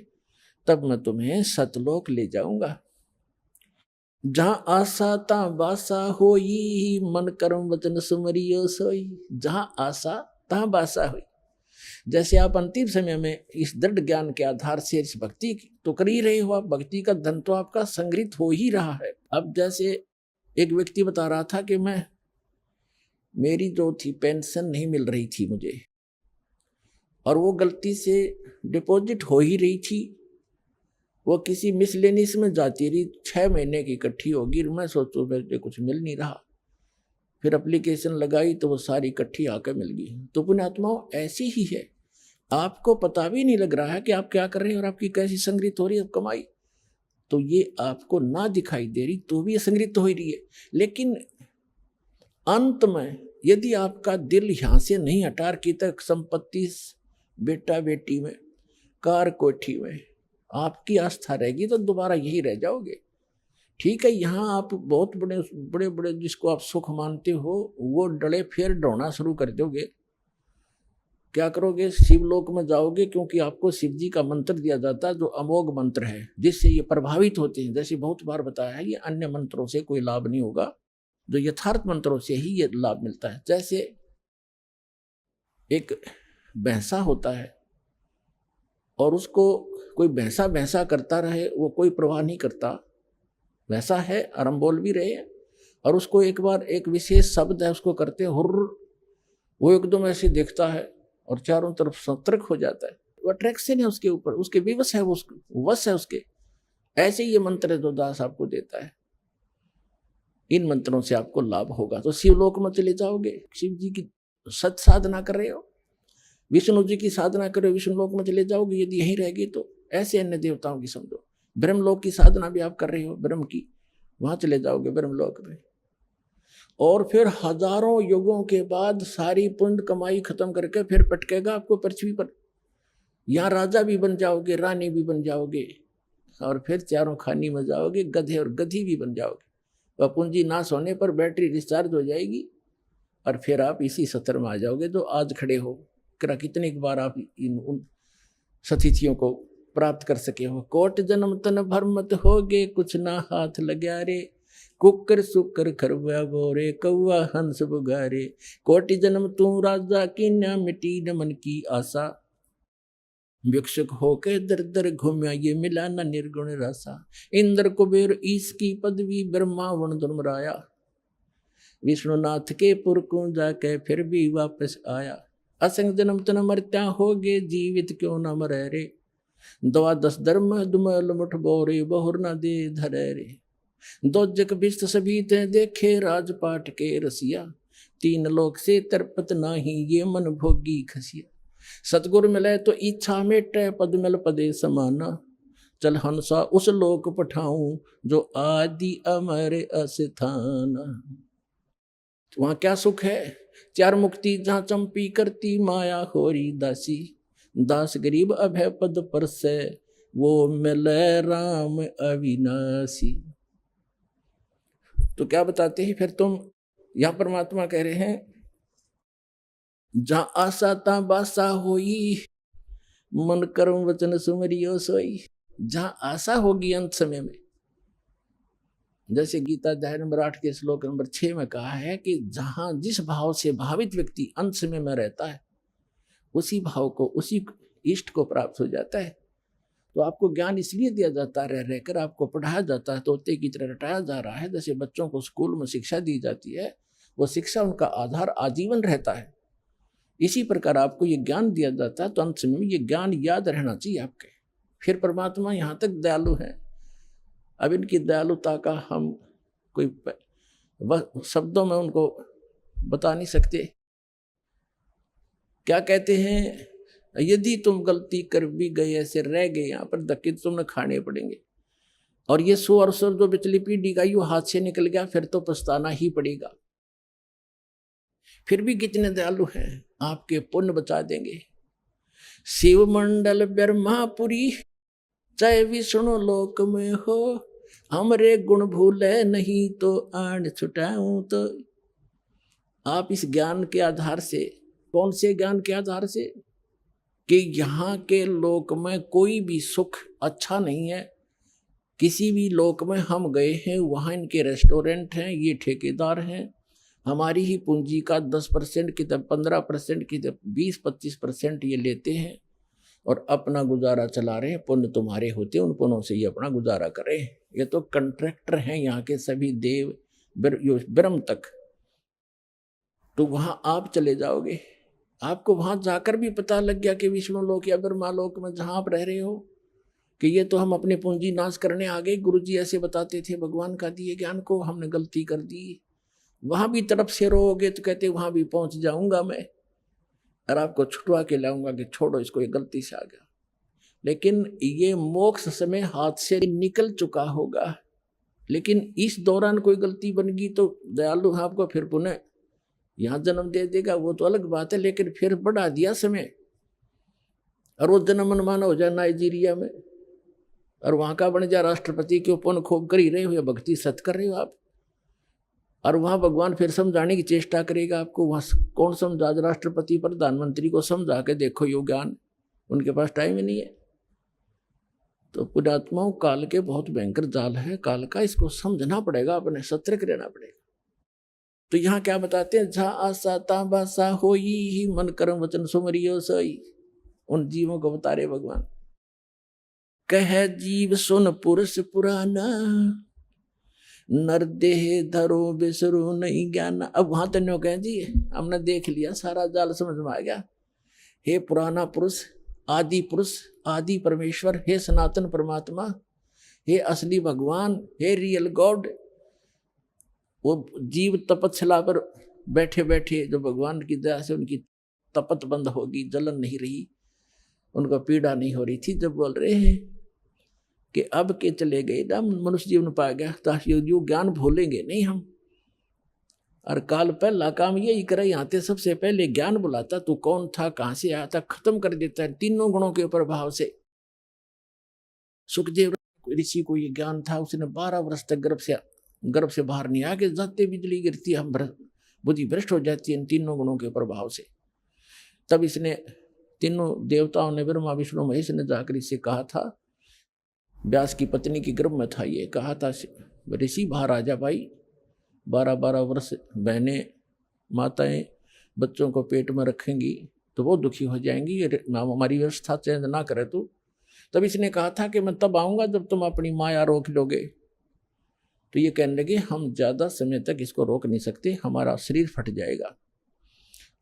तब मैं तुम्हें सतलोक ले जाऊंगा। जहां आशा ता बासा होई, मन कर्म वचन सुमरियो सोई। जहां आशा ता बासा हुई। जैसे आप अंतिम समय में इस दृढ़ ज्ञान के आधार से इस भक्ति तो कर ही रहे हो, आप भक्ति का धन तो आपका संग्रहित हो ही रहा है। अब जैसे एक व्यक्ति बता रहा था कि मेरी जो थी पेंशन नहीं मिल रही थी मुझे, और वो गलती से डिपॉजिट हो ही रही थी, वो किसी मिसलेनियस में जाती रही, 6 महीने की इकट्ठी होगी। मैं सोचू मेरे कुछ मिल नहीं रहा, फिर एप्लीकेशन लगाई तो वो सारी इकट्ठी आकर मिल गई। तो पुण्यात्माओं ऐसी ही है, आपको पता भी नहीं लग रहा है कि आप क्या कर रहे हैं और आपकी कैसी संगृत हो रही है कमाई, तो ये आपको ना दिखाई दे रही तो भी ये संगृत हो ही रही है। लेकिन अंत में यदि आपका दिल यहाँ से नहीं हटा की तक संपत्ति, बेटा बेटी में, कार कोठी में आपकी आस्था रहेगी तो दोबारा यही रह जाओगे। ठीक है, यहाँ आप बहुत बड़े बड़े बड़े जिसको आप सुख मानते हो वो डले फिर ढोना शुरू कर दोगे। क्या करोगे? शिवलोक में जाओगे, क्योंकि आपको शिव जी का मंत्र दिया जाता है जो अमोघ मंत्र है, जिससे ये प्रभावित होते हैं। जैसे बहुत बार बताया है, ये अन्य मंत्रों से कोई लाभ नहीं होगा, जो यथार्थ मंत्रों से ही ये लाभ मिलता है। जैसे एक भैंसा होता है और उसको कोई भैंसा भैंसा करता रहे, वो कोई परवाह नहीं करता, वैसा है और हम बोल भी रहे हैं। और उसको एक बार एक विशेष शब्द है उसको करते हुर्र, वो एकदम ऐसे देखता है और चारों तरफ सतर्क हो जाता है। वो अट्रैक्शन है उसके ऊपर, उसके विवश है, वो वश है उसके। ऐसे ये मंत्र है जो दास आपको देता है, इन मंत्रों से आपको लाभ होगा। तो शिवलोक में चले जाओगे, शिव जी की सत साधना कर रहे हो, विष्णु जी की साधना कर रहे हो, विष्णु लोक में चले जाओगे। यदि यहीं रहेगी तो ऐसे अन्य देवताओं की समझो। ब्रह्मलोक की साधना भी आप कर रहे हो, ब्रह्म की, वहां चले जाओगे ब्रह्मलोक में। और फिर हजारों युगों के बाद सारी पुण्य कमाई खत्म करके फिर पटकेगा आपको पृथ्वी पर। यहाँ राजा भी बन जाओगे, रानी भी बन जाओगे, और फिर चारों खानी में जाओगे, गधे और गधी भी बन जाओगे। वह पूंजी नाश होने पर बैटरी डिस्चार्ज हो जाएगी और फिर आप इसी सत्र में आ जाओगे जो आज खड़े हो। कितनी बार आप इन उन सतिथियों को प्राप्त कर सके हो। कोट जन्म तन भर मत होगे, कुछ ना हाथ लगा रे, कुकर सुकर खरवा बोरे, कौआ हंस बुगारे। कोटि जन्म तू राजा की, न मिटी न मन की आशा, भिक्षुक होके दर दर घूमया, ये मिला न निर्गुण रासा। इंद्र कुबेर ईश की पदवी, ब्रह्मा वन धर्मराया, विष्णुनाथ के पुर को जाके फिर भी वापस आया। असंग जन्म तन मरत्या होगे, जीवित क्यों न मरे रे, 12 धर्म दुमल मुठ बोरे, बहुर न दे धरे रे। 2 जग बिस्त सभी ते देखे, राजपाट के रसिया, 3 लोक से तरपत नाही, ये मन भोगी खसिया। सतगुरु मिले तो इच्छा मेटे, पद मिल पदे समाना, चल हंसा उस लोक पठाऊं, जो आदि अमर अस्थाना। वहां क्या सुख है? 4 मुक्ति जहाँ चंपी करती, माया होरी दासी, दास गरीब अभय पद पर से, वो मिले राम अविनाशी। तो क्या बताते हैं फिर तुम? यहां परमात्मा कह रहे हैं, जहाँ आशा ता बासा होई, मन कर्म वचन सुमरियो सोई। जहाँ आशा होगी अंत समय में, जैसे गीता अध्याय नंबर 8 के श्लोक नंबर 6 में कहा है कि जहाँ जिस भाव से भावित व्यक्ति अंत समय में रहता है, उसी भाव को, उसी इष्ट को प्राप्त हो जाता है। तो आपको ज्ञान इसलिए दिया जाता है, रह रहकर आपको पढ़ाया जाता है, तोते की तरह रटाया जा रहा है। जैसे बच्चों को स्कूल में शिक्षा दी जाती है, वो शिक्षा उनका आधार आजीवन रहता है। इसी प्रकार आपको ये ज्ञान दिया जाता है, तो अंत समय में ये ज्ञान याद रहना चाहिए आपके। फिर परमात्मा यहाँ तक दयालु है। अब इनकी दयालुता का हम कोई शब्दों में उनको बता नहीं सकते। क्या कहते हैं? यदि तुम गलती कर भी गए, ऐसे रह गए यहाँ पर, धक्के तुमने खाने पड़ेंगे। और ये 100 अरसर जो पिछली पीढ़ी का यू हाथ से निकल गया, फिर तो पछताना ही पड़ेगा। फिर भी कितने दयालु हैं, आपके पुण्य बचा देंगे। शिव मंडल ब्रह्मापुरी, चाहे विष्णु लोक में हो, हमरे गुण भूले नहीं तो आन छुटाऊं। तो आप इस ज्ञान के आधार से, कौन से ज्ञान के आधार से? कि यहाँ के लोक में कोई भी सुख अच्छा नहीं है। किसी भी लोक में हम गए हैं, वहाँ इनके रेस्टोरेंट हैं, ये ठेकेदार हैं, हमारी ही पूंजी का 10% की तब 15% की तब 20-25% ये लेते हैं और अपना गुजारा चला रहे हैं। पुण्य तुम्हारे होते, उन पुण्यों से ये अपना गुजारा करें। ये तो कंट्रैक्टर हैं यहाँ के सभी देव ब्रह्म तक। तो वहाँ आप चले जाओगे, आपको वहाँ जाकर भी पता लग गया कि विष्णु लोक या ब्रह्मा लोक में जहाँ आप रह रहे हो, कि ये तो हम अपने पूंजी नाश करने आ गए। गुरुजी ऐसे बताते थे, भगवान का दिए ज्ञान को हमने गलती कर दी। वहां भी तरफ से रोओगे तो कहते वहां भी पहुंच जाऊंगा मैं और आपको छुटवा के लाऊंगा कि छोड़ो इसको, ये गलती से आ गया। लेकिन ये मोक्ष समय हाथ से निकल चुका होगा। लेकिन इस दौरान कोई गलती बन गई तो दयालु आपको फिर पुनः यहाँ जन्म दे देगा, वो तो अलग बात है। लेकिन फिर बढ़ा दिया समय और वो जन्म मनमाना हो जाए नाइजीरिया में और वहां का बन जाए राष्ट्रपति के ऊपर खूब कर ही रहे हो या भक्ति सत कर रहे हो आप, और वहां भगवान फिर समझाने की चेष्टा करेगा आपको। वहां कौन समझा? राष्ट्रपति प्रधानमंत्री को समझा के देखो यो ज्ञान, उनके पास टाइम ही नहीं है। तो पुण्यात्माओं, काल के बहुत भयंकर जाल है काल का, इसको समझना पड़ेगा, अपने सतर्क रहना पड़ेगा। तो यहाँ क्या बताते हैं, झा आसा ताबासा होई ही मन कर्म वचन सुमरियो सोई। उन जीवों को बता रहे भगवान, कह जीव सुन पुरुष पुराना, नर देह धरो बिसरो नहीं ज्ञान। अब वहां तन्यो कह जी हमने देख लिया, सारा जाल समझ में आ गया। हे पुराना पुरुष, आदि पुरुष, आदि परमेश्वर, हे सनातन परमात्मा, हे असली भगवान, हे रियल गॉड। वो जीव तपस्या पर बैठे बैठे जो भगवान की दया से उनकी तपत बंद होगी, जलन नहीं रही, उनको पीड़ा नहीं हो रही थी, जब बोल रहे हैं कि अब के चले गए ना मनुष्य जीवन पा गया, तो जो ज्ञान भूलेंगे नहीं हम। और काल पहला काम यही करे, यहाँ थे सबसे पहले ज्ञान बुलाता, तू कौन था, कहां से आया था, खत्म कर देता है तीनों गुणों के प्रभाव से। सुखदेव ऋषि को ये ज्ञान था, उसने 12 वर्ष तक गर्भ से बाहर नहीं आया कि जाते बिजली गिरती है, हम बुद्धि भ्रष्ट हो जाती है इन तीनों गुणों के प्रभाव से। तब इसने तीनों देवताओं ने, ब्रह्मा विष्णु महेश ने जाकर इससे कहा था, व्यास की पत्नी की गर्भ में था, ये कहा था ऋषि बाहर आ जा भाई, 12-12 वर्ष बहनें माताएं बच्चों को पेट में रखेंगी तो वो दुखी हो जाएंगी, हमारी व्यवस्था चेंज ना करे तू। तब इसने कहा था कि मैं तब आऊँगा जब तुम अपनी माया रोक लोगे। तो ये कहने लगे हम ज़्यादा समय तक इसको रोक नहीं सकते, हमारा शरीर फट जाएगा,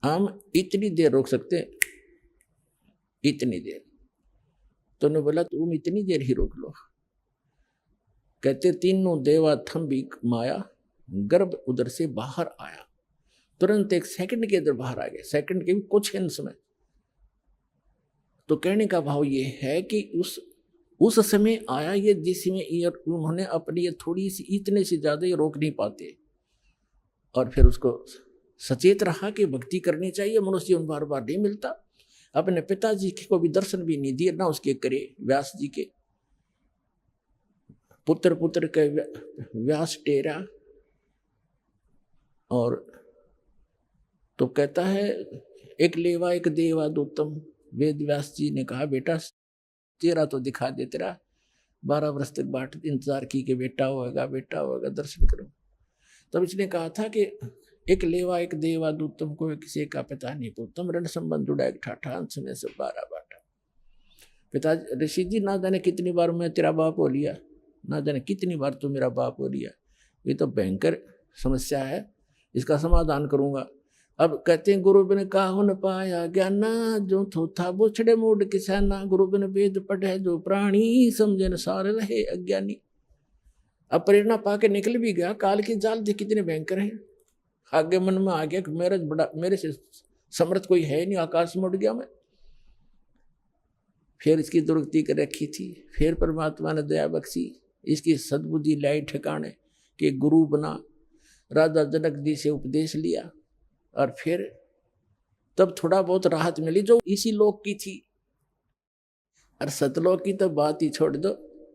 हम इतनी देर रोक सकते, इतनी देर। तो उन्होंने बोला तुम इतनी देर ही रोक लो। कहते तीनों देवा थम्बी माया, गर्भ उधर से बाहर आया, तुरंत 1 सेकंड के अंदर बाहर आ गए, सेकंड के भी कुछ हिंस में। तो कहने का भाव ये है कि उस समय आया ये जिसमें उन्होंने अपनी थोड़ी सी, इतने से ज्यादा ये रोक नहीं पाते, और फिर उसको सचेत रहा कि भक्ति करनी चाहिए, मनुष्य जीवन बार बार नहीं मिलता। अपने पिताजी को भी दर्शन भी नहीं दिए, ना उसके करे व्यास जी के पुत्र के व्यास टेरा। और तो कहता है एक लेवा एक देवा दूतम, वेद व्यास जी ने कहा बेटा चेहरा तो दिखा दे तेरा, 12 वर्ष तक बाट इंतजार की कि बेटा होगा दर्शन करो। तब इसने कहा था कि एक लेवा एक देवा दूतम, को किसी का पिता नहीं पूतम, रण संबंध जुड़ा एक ठाठा, अंश में से 12 बाटा। पिता ऋषि जी ना जाने कितनी बार मैं तेरा बाप हो लिया, ना जाने कितनी बार तू मेरा बाप हो लिया, ये तो भयंकर समस्या है, इसका समाधान करूंगा। अब कहते हैं गुरु बिन काहु न पाया ज्ञाना, जो थोथा बुछड़े मूड किसाना, गुरु बिन वेद पढ़े जो प्राणी, समझे न सार रहे अज्ञानी। अब प्रेरणा पाके निकल भी गया, काल के जाल जो कितने भयंकर हैं। आगे मन में आ गया कि मेरे से समर्थ कोई है नहीं, आकाश में उड़ गया मैं। फिर इसकी दुर्गति कर रखी थी, फिर परमात्मा ने दया बख्शी, इसकी सद्बुद्धि लाई ठिकाने कि गुरु बना, राजा जनक जी से उपदेश लिया, और फिर तब थोड़ा बहुत राहत मिली जो इसी लोक की थी। और सतलोक की तो बात ही छोड़ दो,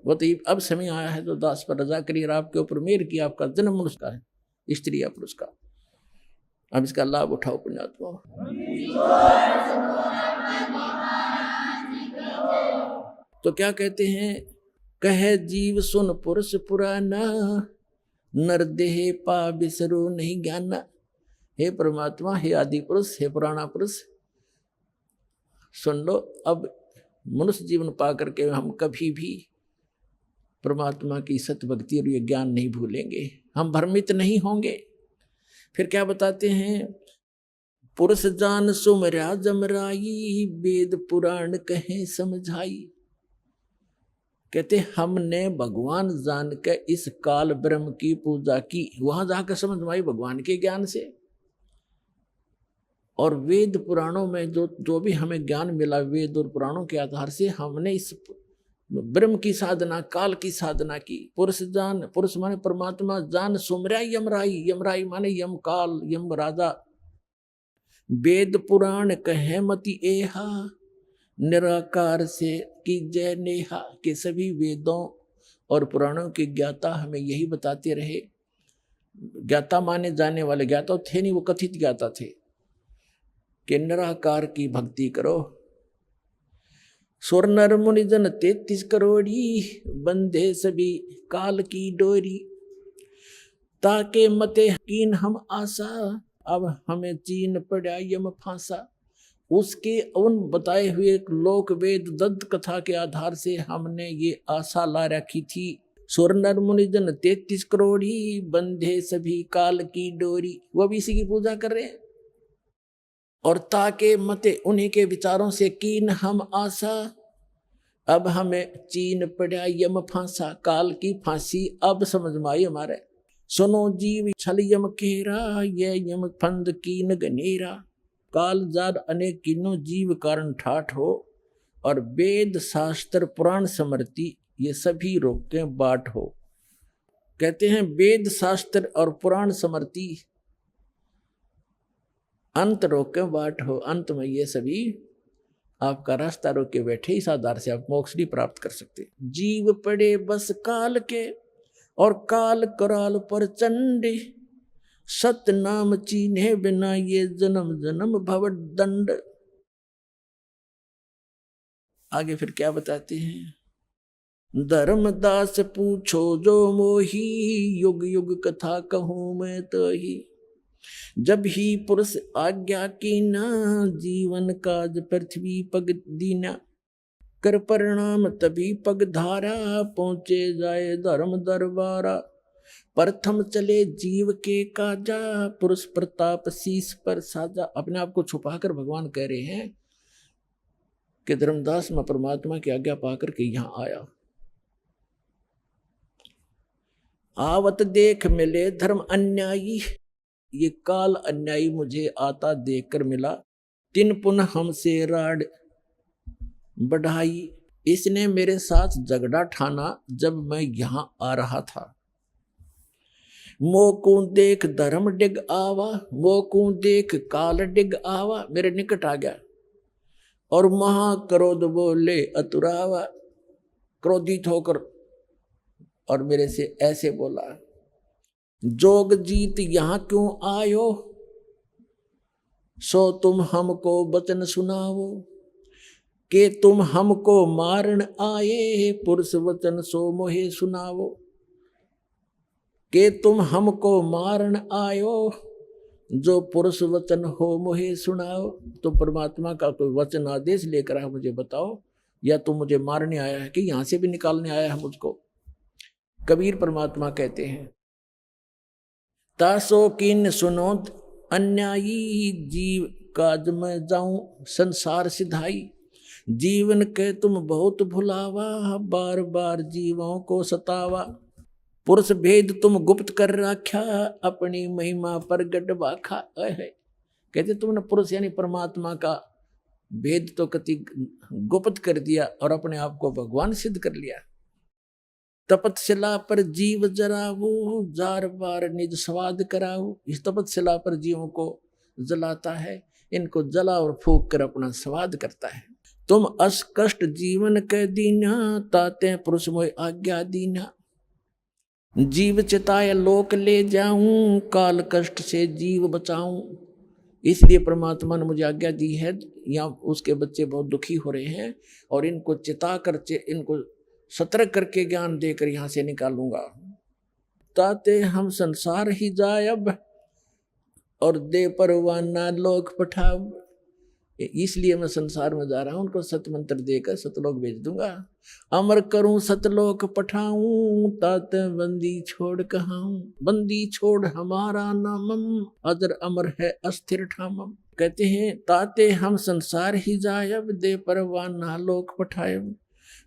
वो तो अब समय आया है जो दास पर रजा करिए, आपके ऊपर मेहर की, आपका जन्म मनुष्य का है, स्त्री या पुरुष का। अब इसका लाभ उठाओ पुण्यात्मा। तो क्या कहते हैं, कहे जीव सुन पुरुष पुराना, नर देह पा बिसरो नहीं ज्ञाना। हे परमात्मा, हे आदि पुरुष, हे पुराना पुरुष, सुन लो, अब मनुष्य जीवन पा करके हम कभी भी परमात्मा की सत्य भक्ति और ये ज्ञान नहीं भूलेंगे, हम भ्रमित नहीं होंगे। फिर क्या बताते हैं, पुरुष जान सुमरा जमराई, वेद पुराण कहे समझाई। कहते हमने भगवान जान के इस काल ब्रह्म की पूजा की, वहां जाकर समझ में आई भगवान के ज्ञान से। और वेद पुराणों में जो भी हमें ज्ञान मिला, वेद और पुराणों के आधार से हमने इस ब्रह्म की साधना, काल की साधना की। पुरुष माने परमात्मा, जान सुमराई यमराई, यमराई माने यम काल, यम राजा। वेद पुराण कहे मति एहा, निराकार से की जय नेहा। के सभी वेदों और पुराणों के ज्ञाता हमें यही बताते रहे। ज्ञाता माने जाने वाले, ज्ञाता थे नहीं, वो कथित ज्ञाता थे कि निराकार की भक्ति करो। सुर नर मुनि जन 33 करोड़ी, बंधे सभी काल की डोरी। ताके मते कीन हम आशा, अब हमें चीन पड़ा यम फांसा। उसके उन बताए हुए लोक वेद दत्त कथा के आधार से हमने ये आशा ला रखी थी। सुर नर मुनि जन 33 करोड़ी, बंधे सभी काल की डोरी। वो भी इसी की पूजा कर रहे हैं। और ताके मते, उन्हीं के विचारों से कीन हम आशा, अब हमें चीन पड़ा यम फांसा। काल की फांसी अब समझ में आई हमारे। सुनो जीव छल यम केरा, ये यम फंद कीन गनेरा। काल जार अनेक किन्नो जीव कारण ठाठ हो, और वेद शास्त्र पुराण स्मृति ये सभी रोके बाट हो। कहते हैं वेद शास्त्र और पुराण स्मृति अंत रोके बाट हो। अंत में ये सभी आपका रास्ता रोके बैठे, इस आधार से आप मोक्ष भी प्राप्त कर सकते। जीव पड़े बस काल के, और काल कराल पर चंडे। सत नाम चीन्हे बिना ये जन्म जन्म भव दंड। आगे फिर क्या बताते हैं। धर्मदास पूछो जो मोही, युग युग कथा कहूं मैं तो ही। जब ही पुरुष आज्ञा की ना, जीवन काज पृथ्वी पग दीना। कर परिणाम तभी पग धारा, पहुंचे जाए धर्म दरबारा। प्रथम चले जीव के काजा, पुरुष प्रताप शीश पर साजा। अपने आप को छुपाकर भगवान कह रहे हैं कि धर्मदास मैं परमात्मा की आज्ञा पाकर के यहां आया। आवत देख मिले धर्म अन्यायी, ये काल अन्यायी मुझे आता देखकर मिला। तिन पुनः हमसे राड बढ़ाई, इसने मेरे साथ झगड़ा ठाना जब मैं यहां आ रहा था। मोकू देख धर्म डिग आवा, मोकू देख काल डिग आवा। मेरे निकट आ गया और महाक्रोध बोले अतुरावा। क्रोधित होकर और मेरे से ऐसे बोला, जोग जीत यहां क्यों आयो, सो तुम हमको वचन सुनाओ। के तुम हमको मारन आए, पुरुष वचन सो मोहे सुनाओ। के तुम हमको मारन आयो, जो पुरुष वचन हो मोहे सुनाओ। तो परमात्मा का कोई वचन आदेश लेकर आया, मुझे बताओ, या तुम मुझे मारने आया है कि यहां से भी निकालने आया है मुझको। कबीर परमात्मा कहते हैं, तासो किन सुनो अन्यायी, जीव काज में जाऊं संसार सिधाई। जीवन के तुम बहुत भुलावा, बार बार जीवों को सतावा। पुरुष भेद तुम गुप्त कर रखा, अपनी महिमा प्रगट बाखा। कहते तुमने पुरुष यानी परमात्मा का भेद तो कति गुप्त कर दिया और अपने आप को भगवान सिद्ध कर लिया। तपतशिला पर जीव जरावो, जार बार निज स्वाद कराओ। इस तपतशिला पर जीवों को जलाता है, इनको जला और फूक कर अपना स्वाद करता है। तुम अस कष्ट जीवन के दीना, ताते पुरुष मोय आज्ञा दीना। जीव चिताय लोक ले जाऊं, काल कष्ट से जीव बचाऊं। इसलिए परमात्मा ने मुझे आज्ञा दी है, यहाँ उसके बच्चे बहुत दुखी हो रहे हैं और इनको चिता कर, इनको सतर्क करके ज्ञान देकर यहाँ से निकालूंगा। ताते हम संसार ही जायब, और दे परवाना लोक पठाव। इसलिए मैं संसार में जा रहा हूं, उनको सत मंत्र देकर सतलोक भेज दूंगा। अमर करूं सतलोक पठाऊं, ताते बंदी छोड़ कहाऊं। बंदी छोड़ हमारा नामम, अजर अमर है अस्थिर ठामम। कहते हैं ताते हम संसार ही जायब, दे परवाना लोक पठायब।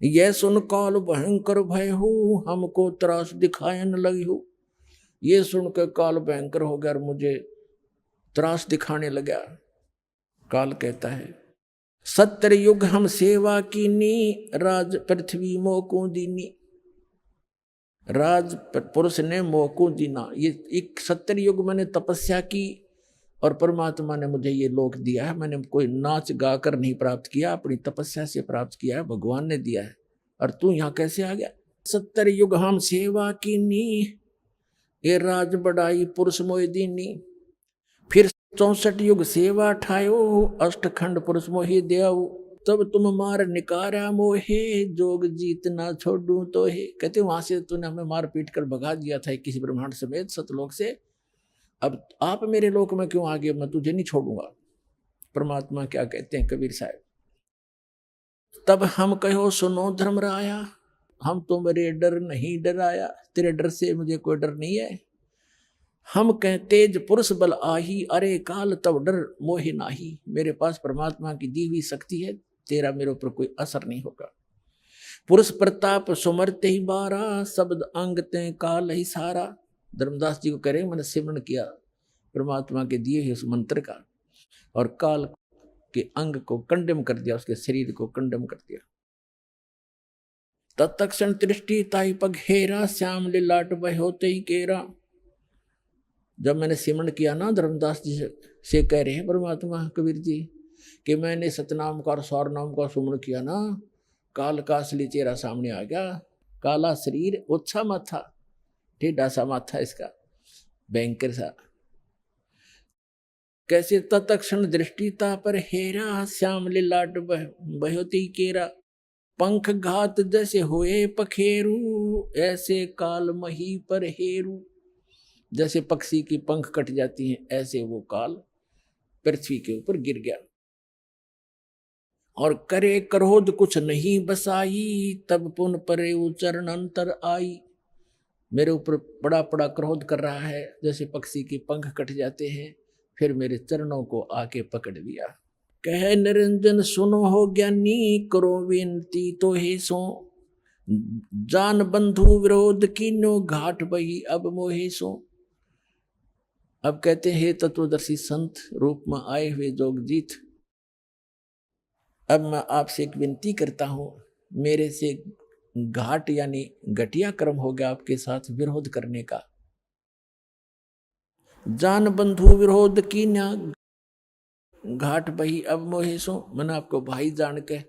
यह सुन काल भयंकर भय हो, हमको त्रास दिखाए न लगी हो। ये सुनकर काल भयंकर हो गया और मुझे त्रास दिखाने लगा। काल कहता है, 70 युग हम सेवा कीनी, राज पृथ्वी मोको दीनी। राज पुरुष ने मोको दीना, ये एक 70 युग मैंने तपस्या की और परमात्मा ने मुझे ये लोक दिया है। मैंने कोई नाच गा कर नहीं प्राप्त किया, अपनी तपस्या से प्राप्त किया है, भगवान ने दिया है। और तू यहाँ कैसे आ गया? 70 युग हम सेवा कीनी, ये राज बढ़ाई पुरुष मोहि दीनी। फिर 64 युग सेवा ठायो, अष्टखंड पुरुष मोहि देव। तब तुम मार निकारा मोहे, जोग जीत ना छोड़ू तो हे। कहते वहां से तूने हमें मार पीट कर भगा दिया था किसी ब्रह्मांड समेत सतलोक से, अब आप मेरे लोक में क्यों आ गए? मैं तुझे नहीं छोड़ूंगा। परमात्मा क्या कहते हैं कबीर साहब, तब हम कहो सुनो धर्मराया, हम तुम्हारे डर नहीं डराया। तेरे डर से मुझे कोई डर नहीं है। हम कह तेज पुरुष बल आही, अरे काल तब डर मोहि नाही। मेरे पास परमात्मा की दी हुई शक्ति है, तेरा मेरे ऊपर कोई असर नहीं होगा। पुरुष प्रताप सुमरते ही बारा, शब्द अंग ते काल ही सारा। धर्मदास जी को कह रहे मैंने सिमरण किया परमात्मा के दिए हुए उस मंत्र का, और काल के अंग को कंडम कर दिया, उसके शरीर को कंडम कर दिया। तत्क्षण दृष्टि ताई पग हेरा, श्याम लिलाट बह होते ही केरा। जब मैंने सिमरण किया ना, धर्मदास जी से कह रहे हैं परमात्मा कबीर जी कि मैंने सतनाम का और सौर नाम का सुमरण किया ना, काल का असली चेहरा सामने आ गया। काला शरीर, ओछा माथा, टेढ़ा सा माथा इसका, भयंकर सा। कैसे? तत्क्षण दृष्टिता पर हेरा, श्याम लिलाट बहोती केरा। पंख घात जैसे होए पखेरू, ऐसे काल मही पर हेरू। जैसे पक्षी की पंख कट जाती हैं, ऐसे वो काल पृथ्वी के ऊपर गिर गया। और करे क्रोध कुछ नहीं बसाई, तब पुन परे चरण अंतर आई। मेरे ऊपर बड़ा बड़ा क्रोध कर रहा है, जैसे पक्षी के पंख कट जाते हैं, फिर मेरे चरणों को आके पकड़ लिया। कह निरंजन सुनो हो ज्ञानी, करो विनती तो हे सो। जान बंधु विरोध कीनो, घाट बही अब मोहे सो। अब कहते हैं, हे तत्वदर्शी संत रूप में आए हुए जोगजीत, अब मैं आपसे एक विनती करता हूं, मेरे से घाट यानी घटिया कर्म हो गया आपके साथ विरोध करने का। जान बंधु विरोध की ना, घाट बही अब मोहे सो। मैंने आपको भाई जान के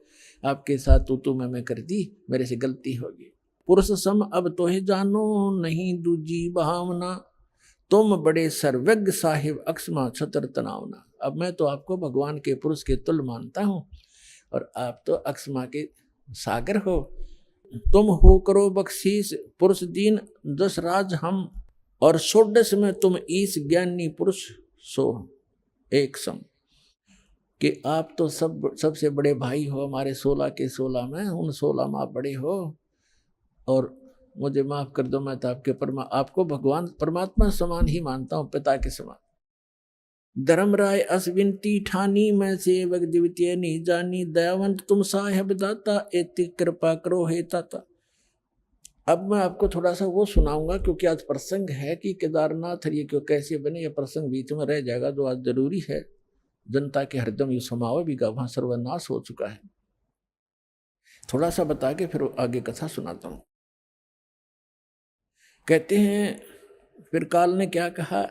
आपके साथ तू मैं कर दी, मेरे से गलती होगी। पुरुष सम अब तो ही जानो, नहीं दूजी भावना। तुम बड़े सर्वज्ञ साहिब, अक्षमा छतर तनावना। अब मैं तो आपको भगवान के पुरुष के तुल्य मानता हूं, और आप तो अक्षमा के सागर हो। तुम हो करो बख्शीश, पुरुष दीन दस राज हम। और 16 में तुम ईश ज्ञानी पुरुष सो एक सम। कि आप तो सबसे बड़े भाई हो हमारे, 16 के 16 में, उन 16 में आप बड़े हो। और मुझे माफ कर दो, मैं तो आपको भगवान परमात्मा समान ही मानता हूं, पिता के समान। धर्मराय अश्विनती ठानी, मैं सेवक द्वितीय नहीं जानी। दयावंत तुम साहेब दाता, एति कृपा करो हे ताता। अब मैं आपको थोड़ा सा वो सुनाऊंगा, क्योंकि आज प्रसंग है कि केदारनाथ ये क्यों कैसे बने, ये प्रसंग बीच में रह जाएगा, जो आज जरूरी है। जनता के हरदम ये समाव भी का वहां सर्वनाश हो चुका है। थोड़ा सा बता के फिर आगे कथा सुनाता हूं। कहते हैं, फिर काल ने क्या कहा,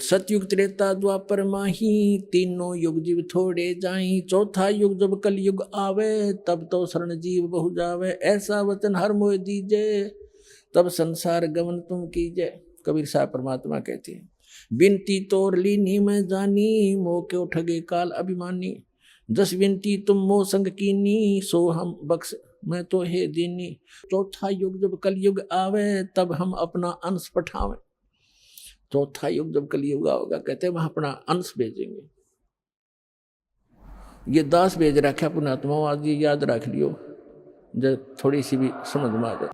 सतयुग त्रेता द्वापर माही, तीनों युग जीव थोड़े जाई। चौथा युग जब कल युग आवे, तब तो शरण जीव बहु जावे। ऐसा वचन हर मोह दीजे, तब संसार गमन तुम कीजे। कबीर साहब परमात्मा कहते हैं, बिनती तोर लीनी मैं जानी, मोह के उठगे काल अभिमानी। जस विनती तुम मोह संग कीनी, सो हम बख्श मैं तो हे दीनी। चौथा युग जब कल युग आवे, तब हम अपना अंश पठावे। चौथा युग जब कलयुग होगा, कहते हैं वहां अपना अंश भेजेंगे। ये दास भेज रखा पुण्यात्मा, आज ये याद रख लियो, जब थोड़ी सी भी समझ में आ जाए।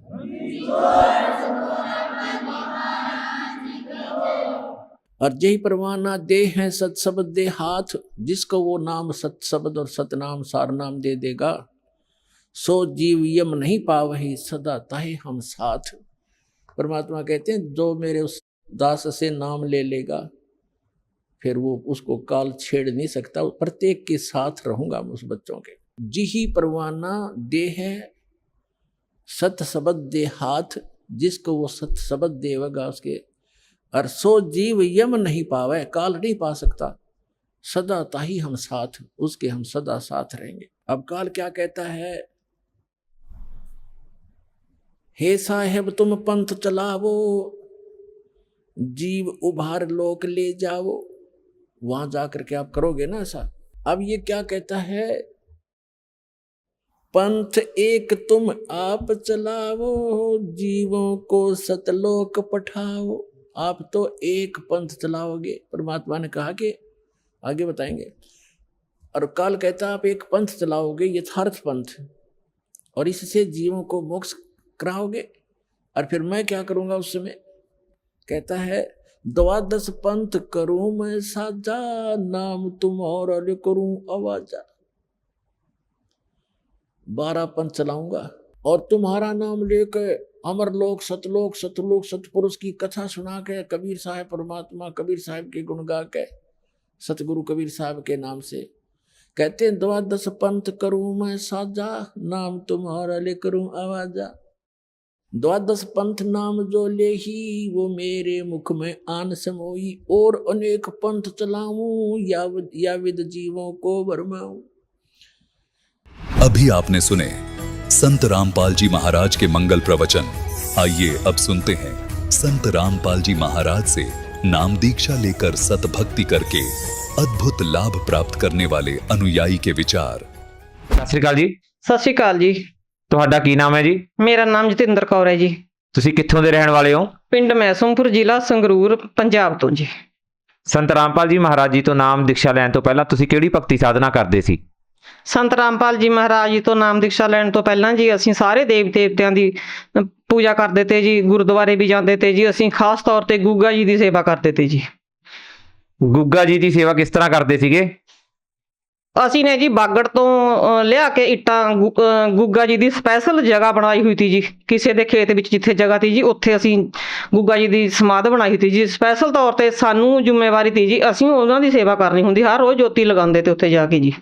और यही परवाना दे है सत शब्द दे हाथ, जिसको वो नाम सत शब्द और सतनाम सार नाम दे देगा, सो जीव यम नहीं पावही सदा ताहे हम साथ। परमात्मा कहते हैं जो मेरे उस दास से नाम ले लेगा फिर वो उसको काल छेड़ नहीं सकता, प्रत्येक के साथ रहूंगा मैं उस बच्चों के। जी ही परवाना दे है सत शब्द दे हाथ, जिसको वो सत शब्द देगा उसके, और सो जीव यम नहीं पावे, काल नहीं पा सकता, सदा ताही हम साथ, उसके हम सदा साथ रहेंगे। अब काल क्या कहता है, हे साहेब तुम पंथ चलावो, जीव उभार लोक ले जाओ, वहां जाकर के आप करोगे ना ऐसा। अब ये क्या कहता है, पंथ एक तुम आप चलाओ, जीवों को सतलोक पठाओ। आप तो एक पंथ चलाओगे, परमात्मा ने कहा कि आगे बताएंगे। और काल कहता आप एक पंथ चलाओगे, यथार्थ पंथ, और इससे जीवों को मोक्ष कराओगे। और फिर मैं क्या करूंगा उस समय, कहता है द्वादश पंथ करूं मैं साजा, नाम तुम और करूं आवाजा। 12 पंथ चलाऊंगा और तुम्हारा नाम लेकर अमरलोक सतलोक सतलोक सतपुरुष की कथा सुना के, कबीर साहब परमात्मा कबीर साहब के गुण गा के, सतगुरु कबीर साहब के नाम से कहते हैं द्वादश पंथ करूं मैं साजा, नाम तुम्हारा ले करूं आवाजा। द्वादश पंथ नाम जो ले ही, वो मेरे मुख में आन समोई, और अनेक पंथ चलाऊं, या विद जीवों को भरमाऊं। अभी आपने सुने संत रामपाल जी महाराज के मंगल प्रवचन। आइए अब सुनते हैं संत रामपाल जी महाराज से नाम दीक्षा लेकर सतभक्ति करके अद्भुत लाभ प्राप्त करने वाले अनुयायी के विचार। ਸਤਿ ਸ਼੍ਰੀ ਅਕਾਲ ਜੀ। ਸਤਿ ਸ਼੍ਰੀ ਅਕਾਲ ਜੀ। ਤੁਹਾਡਾ ਕੀ ਨਾਮ ਹੈ ਜੀ? ਮੇਰਾ ਨਾਮ ਜਤਿੰਦਰ ਕੌਰ ਹੈ ਜੀ। ਤੁਸੀਂ ਕਿੱਥੋਂ ਦੇ ਰਹਿਣ ਵਾਲੇ ਹੋ? ਪਿੰਡ ਮੈਸੋਂਪੁਰ, ਜ਼ਿਲ੍ਹਾ ਸੰਗਰੂਰ, ਪੰਜਾਬ ਤੋਂ ਜੀ। ਸੰਤ ਰਾਮਪਾਲ ਜੀ ਮਹਾਰਾਜ ਜੀ ਤੋਂ ਨਾਮ ਦੀਕਸ਼ਾ ਲੈਣ ਤੋਂ ਪਹਿਲਾਂ ਤੁਸੀਂ ਕਿਹੜੀ ਭਗਤੀ ਸਾਧਨਾ ਕਰਦੇ ਸੀ? ਸੰਤ ਰਾਮਪਾਲ ਜੀ ਮਹਾਰਾਜ ਜੀ ਤੋਂ ਨਾਮ ਦੀਕਸ਼ਾ ਲੈਣ ਤੋਂ ਪਹਿਲਾਂ ਜੀ ਅਸੀਂ ਸਾਰੇ ਦੇਵ ਦੇਵਤਿਆਂ ਦੀ ਪੂਜਾ ਕਰਦੇ ਤੇ ਜੀ, ਗੁਰਦੁਆਰੇ ਵੀ ਜਾਂਦੇ ਤੇ ਜੀ। ਅਸੀਂ ਖਾਸ ਤੌਰ ਤੇ ਗੁੱਗਾ ਜੀ ਦੀ ਸੇਵਾ ਕਰਦੇ ਤੇ ਜੀ। ਗੁੱਗਾ ਜੀ ਦੀ ਸੇਵਾ ਕਿਸ ਤਰ੍ਹਾਂ ਕਰਦੇ ਸੀਗੇ? ਅਸੀਂ ਨੇ ਜੀ ਬਾਗੜ ਤੋਂ ਲਿਆ ਕੇ ਇੱਟਾਂ ਗੁੱਗਾ ਜੀ ਦੀ ਸਪੈਸ਼ਲ ਜਗ੍ਹਾ ਬਣਾਈ ਹੋਈ ਸੀ ਜੀ, ਕਿਸੇ ਦੇ ਖੇਤ ਵਿੱਚ ਜਿੱਥੇ ਜਗ੍ਹਾ ਸੀ ਜੀ, ਉੱਥੇ ਅਸੀਂ ਗੁੱਗਾ ਜੀ ਦੀ ਸਮਾਧ ਬਣਾਈ ਸੀ ਜੀ। ਸਪੈਸ਼ਲ ਤੌਰ ਤੇ ਸਾਨੂੰ ਜ਼ਿੰਮੇਵਾਰੀ ਸੀ ਜੀ, ਅਸੀਂ ਉਹਨਾਂ ਦੀ ਸੇਵਾ ਕਰਨੀ ਹੁੰਦੀ, ਹਰ ਰੋਜ਼ ਜੋਤੀ ਲਗਾਉਂਦੇ ਤੇ ਉੱਥੇ ਜਾ ਕੇ ਜੀ।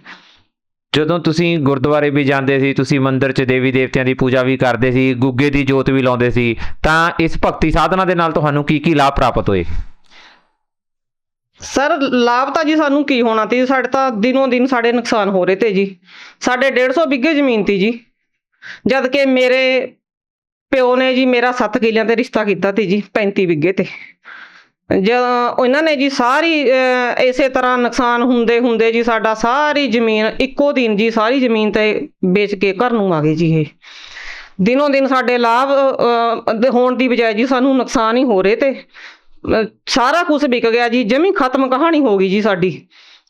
ਜਦੋਂ ਤੁਸੀਂ ਗੁਰਦੁਆਰੇ ਵੀ ਜਾਂਦੇ ਸੀ, ਤੁਸੀਂ ਮੰਦਿਰ 'ਚ ਦੇਵੀ ਦੇਵਤਿਆਂ ਦੀ ਪੂਜਾ ਵੀ ਕਰਦੇ ਸੀ, ਗੁੱਗੇ ਦੀ ਜੋਤ ਵੀ ਲਾਉਂਦੇ ਸੀ, ਤਾਂ ਇਸ ਭਗਤੀ ਸਾਧਨਾ ਦੇ ਨਾਲ ਤੁਹਾਨੂੰ ਕੀ ਕੀ ਲਾਭ ਪ੍ਰਾਪਤ ਹੋਏ? ਸਰ ਲਾਭ ਤਾਂ ਜੀ ਸਾਨੂੰ ਕੀ ਹੋਣਾ ਤੀ, ਸਾਡੇ ਤਾਂ ਦਿਨੋਂ ਦਿਨ ਸਾਡੇ ਨੁਕਸਾਨ ਹੋ ਰਹੇ ਤੇ ਜੀ। ਸਾਡੇ 150 ਬਿੱਗੇ ਜ਼ਮੀਨ ਤੀ ਜੀ, ਜਦ ਕਿ ਮੇਰੇ ਪਿਓ ਨੇ ਜੀ ਮੇਰਾ 7 ਕਿੱਲਿਆਂ ਤੇ ਰਿਸ਼ਤਾ ਕੀਤਾ ਤੀ ਜੀ 35 ਬਿੱਗੇ ਤੇ। ਜਦੋਂ ਇਹਨਾਂ ਨੇ ਜੀ ਸਾਰੀ ਇਸੇ ਤਰ੍ਹਾਂ ਨੁਕਸਾਨ ਹੁੰਦੇ ਹੁੰਦੇ ਜੀ ਸਾਡਾ ਸਾਰੀ ਜ਼ਮੀਨ ਇੱਕੋ ਦਿਨ ਜੀ ਸਾਰੀ ਜ਼ਮੀਨ ਤੇ ਵੇਚ ਕੇ ਘਰ ਨੂੰ ਆ ਗਏ ਜੀ। ਇਹ ਦਿਨੋਂ ਦਿਨ ਸਾਡੇ ਲਾਭ ਹੋਣ ਦੀ ਬਜਾਏ ਜੀ ਸਾਨੂੰ ਨੁਕਸਾਨ ਹੀ ਹੋ ਰਹੇ ਤੇ ਸਾਰਾ ਕੁਝ ਵਿਕ ਗਿਆ ਜੀ, ਜਮੀ ਖਤਮ ਕਹਾਣੀ ਹੋ ਗਈ ਜੀ ਸਾਡੀ।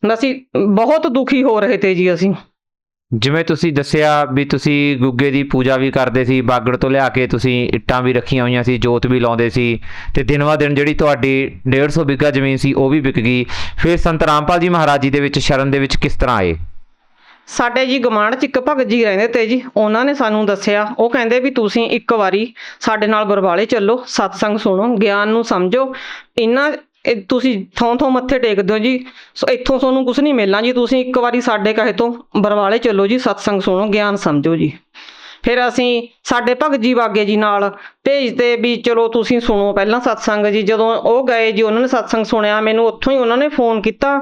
ਅਸੀਂ ਬਹੁਤ ਦੁਖੀ ਹੋ ਰਹੇ ਤੇ ਜੀ। ਅਸੀਂ ਜਿਵੇਂ ਤੁਸੀਂ ਦੱਸਿਆ ਵੀ ਤੁਸੀਂ ਗੁੱਗੇ ਦੀ ਪੂਜਾ ਵੀ ਕਰਦੇ ਸੀ, ਬਾਗੜ ਤੋਂ ਲਿਆ ਕੇ ਤੁਸੀਂ ਇੱਟਾਂ ਵੀ ਰੱਖੀਆਂ ਹੋਈਆਂ ਸੀ, ਜੋਤ ਵੀ ਲਾਉਂਦੇ ਸੀ, ਤੇ ਦਿਨ ਵਾ ਦਿਨ ਜਿਹੜੀ ਤੁਹਾਡੀ 150 ਬਿੱਗਾ ਜ਼ਮੀਨ ਸੀ ਉਹ ਵੀ ਵਿਕ ਗਈ। ਫਿਰ ਸੰਤ ਰਾਮਪਾਲ ਜੀ ਮਹਾਰਾਜ ਜੀ ਦੇ ਵਿੱਚ ਸ਼ਰਨ ਦੇ ਵਿੱਚ ਕਿਸ ਤਰ੍ਹਾਂ ਆਏ? ਸਾਡੇ ਜੀ ਗੁਆਂਢ 'ਚ ਇੱਕ ਭਗਤ ਜੀ ਰਹਿੰਦੇ ਤੇ ਜੀ, ਉਹਨਾਂ ਨੇ ਸਾਨੂੰ ਦੱਸਿਆ, ਉਹ ਕਹਿੰਦੇ ਵੀ ਤੁਸੀਂ ਇੱਕ ਵਾਰੀ ਸਾਡੇ ਨਾਲ ਬਰਵਾਲੇ ਚੱਲੋ, ਸਤਸੰਗ ਸੁਣੋ, ਗਿਆਨ ਨੂੰ ਸਮਝੋ। ਤੁਸੀਂ ਥੋਂ ਥੋਂ ਮੱਥੇ ਟੇਕਦੇ ਹੋ ਜੀ, ਇੱਥੋਂ ਤੁਹਾਨੂੰ ਕੁਛ ਨਹੀਂ ਮਿਲਣਾ ਜੀ, ਤੁਸੀਂ ਇੱਕ ਵਾਰੀ ਸਾਡੇ ਕਹੇ ਤੋਂ ਬਰਵਾਲੇ ਚੱਲੋ ਜੀ, ਸਤਸੰਗ ਸੁਣੋ, ਗਿਆਨ ਸਮਝੋ ਜੀ। ਫਿਰ ਅਸੀਂ ਸਾਡੇ ਭਗਤ ਜੀ ਵਾਗੇ ਜੀ ਨਾਲ ਭੇਜਦੇ ਵੀ ਚਲੋ ਤੁਸੀਂ ਸੁਣੋ ਪਹਿਲਾਂ ਸਤਸੰਗ ਜੀ। ਜਦੋਂ ਉਹ ਗਏ ਜੀ, ਉਹਨਾਂ ਨੇ ਸਤਸੰਗ ਸੁਣਿਆ, ਮੈਨੂੰ ਉੱਥੋਂ ਹੀ ਉਹਨਾਂ ਨੇ ਫੋਨ ਕੀਤਾ,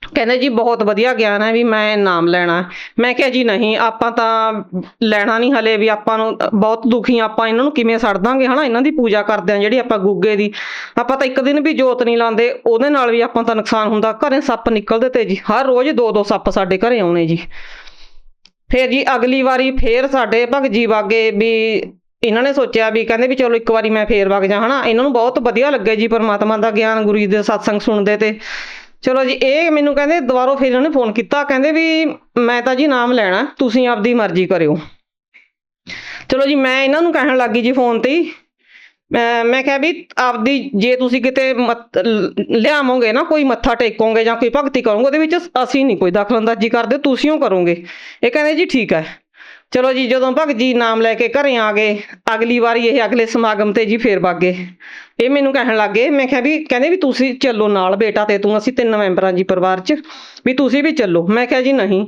ਕਹਿੰਦੇ ਜੀ ਬਹੁਤ ਵਧੀਆ ਗਿਆਨ ਹੈ, ਵੀ ਮੈਂ ਨਾਮ ਲੈਣਾ। ਮੈਂ ਕਿਹਾ ਜੀ ਨਹੀਂ, ਆਪਾਂ ਤਾਂ ਲੈਣਾ ਨਹੀਂ ਹਲੇ, ਵੀ ਆਪਾਂ ਨੂੰ ਬਹੁਤ ਦੁਖੀ, ਆਪਾਂ ਇਹਨਾਂ ਨੂੰ ਕਿਵੇਂ ਛੱਡ ਦਾਂਗੇ, ਹੈ ਨਾ। ਇਹਨਾਂ ਦੀ ਪੂਜਾ ਕਰਦੇ ਹਾਂ ਜਿਹੜੀ ਆਪਾਂ ਗੁੱਗੇ ਦੀ, ਆਪਾਂ ਤਾਂ ਇੱਕ ਦਿਨ ਵੀ ਜੋਤ ਨਹੀਂ ਲਾਉਂਦੇ, ਉਹਦੇ ਨਾਲ ਵੀ ਆਪਾਂ ਤਾਂ ਨੁਕਸਾਨ ਹੁੰਦਾ। ਘਰੇ ਸੱਪ ਨਿਕਲਦੇ ਤੇ ਜੀ, ਹਰ ਰੋਜ਼ 2-2 ਸੱਪ ਸਾਡੇ ਘਰੇ ਆਉਣੇ ਜੀ। ਫਿਰ ਜੀ ਅਗਲੀ ਵਾਰੀ ਫੇਰ ਸਾਡੇ ਭਗਤ ਜੀ ਵਾਗੇ ਵੀ ਇਹਨਾਂ ਨੇ ਸੋਚਿਆ ਵੀ ਕਹਿੰਦੇ ਵੀ ਚਲੋ ਇੱਕ ਵਾਰੀ ਮੈਂ ਫੇਰ ਵਗ ਜਾ, ਹੈ ਨਾ। ਇਹਨਾਂ ਨੂੰ ਬਹੁਤ ਵਧੀਆ ਲੱਗੇ ਜੀ ਪਰਮਾਤਮਾ ਦਾ ਗਿਆਨ, ਗੁਰੂ ਜੀ ਦੇ ਸਤਸੰਗ ਸੁਣਦੇ ਤੇ। ਚਲੋ ਜੀ ਇਹ ਮੈਨੂੰ ਕਹਿੰਦੇ ਦੁਬਾਰਾ ਫਿਰ ਉਹਨੇ ਫੋਨ ਕੀਤਾ, ਕਹਿੰਦੇ ਵੀ ਮੈਂ ਤਾਂ ਜੀ ਨਾਮ ਲੈਣਾ, ਤੁਸੀਂ ਆਪਦੀ ਮਰਜ਼ੀ ਕਰਿਓ। ਚਲੋ ਜੀ ਮੈਂ ਇਹਨਾਂ ਨੂੰ ਕਹਿਣ ਲੱਗ ਗਈ ਜੀ ਫੋਨ 'ਤੇ ਹੀ ਮੈਂ ਕਿਹਾ ਵੀ ਆਪਦੀ ਜੇ ਤੁਸੀਂ ਕਿਤੇ ਲਿਆਵੋਗੇ ਨਾ, ਕੋਈ ਮੱਥਾ ਟੇਕੋਗੇ ਜਾਂ ਕੋਈ ਭਗਤੀ ਕਰੋਗੇ, ਉਹਦੇ ਵਿੱਚ ਅਸੀਂ ਨਹੀਂ ਕੋਈ ਦਖਲਅੰਦਾਜ਼ੀ ਕਰਦੇ, ਤੁਸੀਂ ਉਹ ਕਰੋਗੇ। ਇਹ ਕਹਿੰਦੇ ਜੀ ਠੀਕ ਹੈ। ਚਲੋ ਜੀ, ਜਦੋਂ ਭਗਤ ਜੀ ਨਾਮ ਲੈ ਕੇ ਘਰੇ ਆ ਗਏ, ਅਗਲੀ ਵਾਰੀ ਇਹ ਅਗਲੇ ਸਮਾਗਮ ਤੇ ਜੀ ਫੇਰ ਵਗ ਗਏ। ਇਹ ਮੈਨੂੰ ਕਹਿਣ ਲੱਗ ਗਏ, ਮੈਂ ਕਿਹਾ ਵੀ ਕਹਿੰਦੇ ਵੀ ਤੁਸੀਂ ਚੱਲੋ ਨਾਲ, ਬੇਟਾ ਤੇ ਤੂੰ, ਅਸੀਂ 3 ਮੈਂਬਰਾਂ ਜੀ ਪਰਿਵਾਰ 'ਚ, ਵੀ ਤੁਸੀਂ ਵੀ ਚੱਲੋ। ਮੈਂ ਕਿਹਾ ਜੀ ਨਹੀਂ,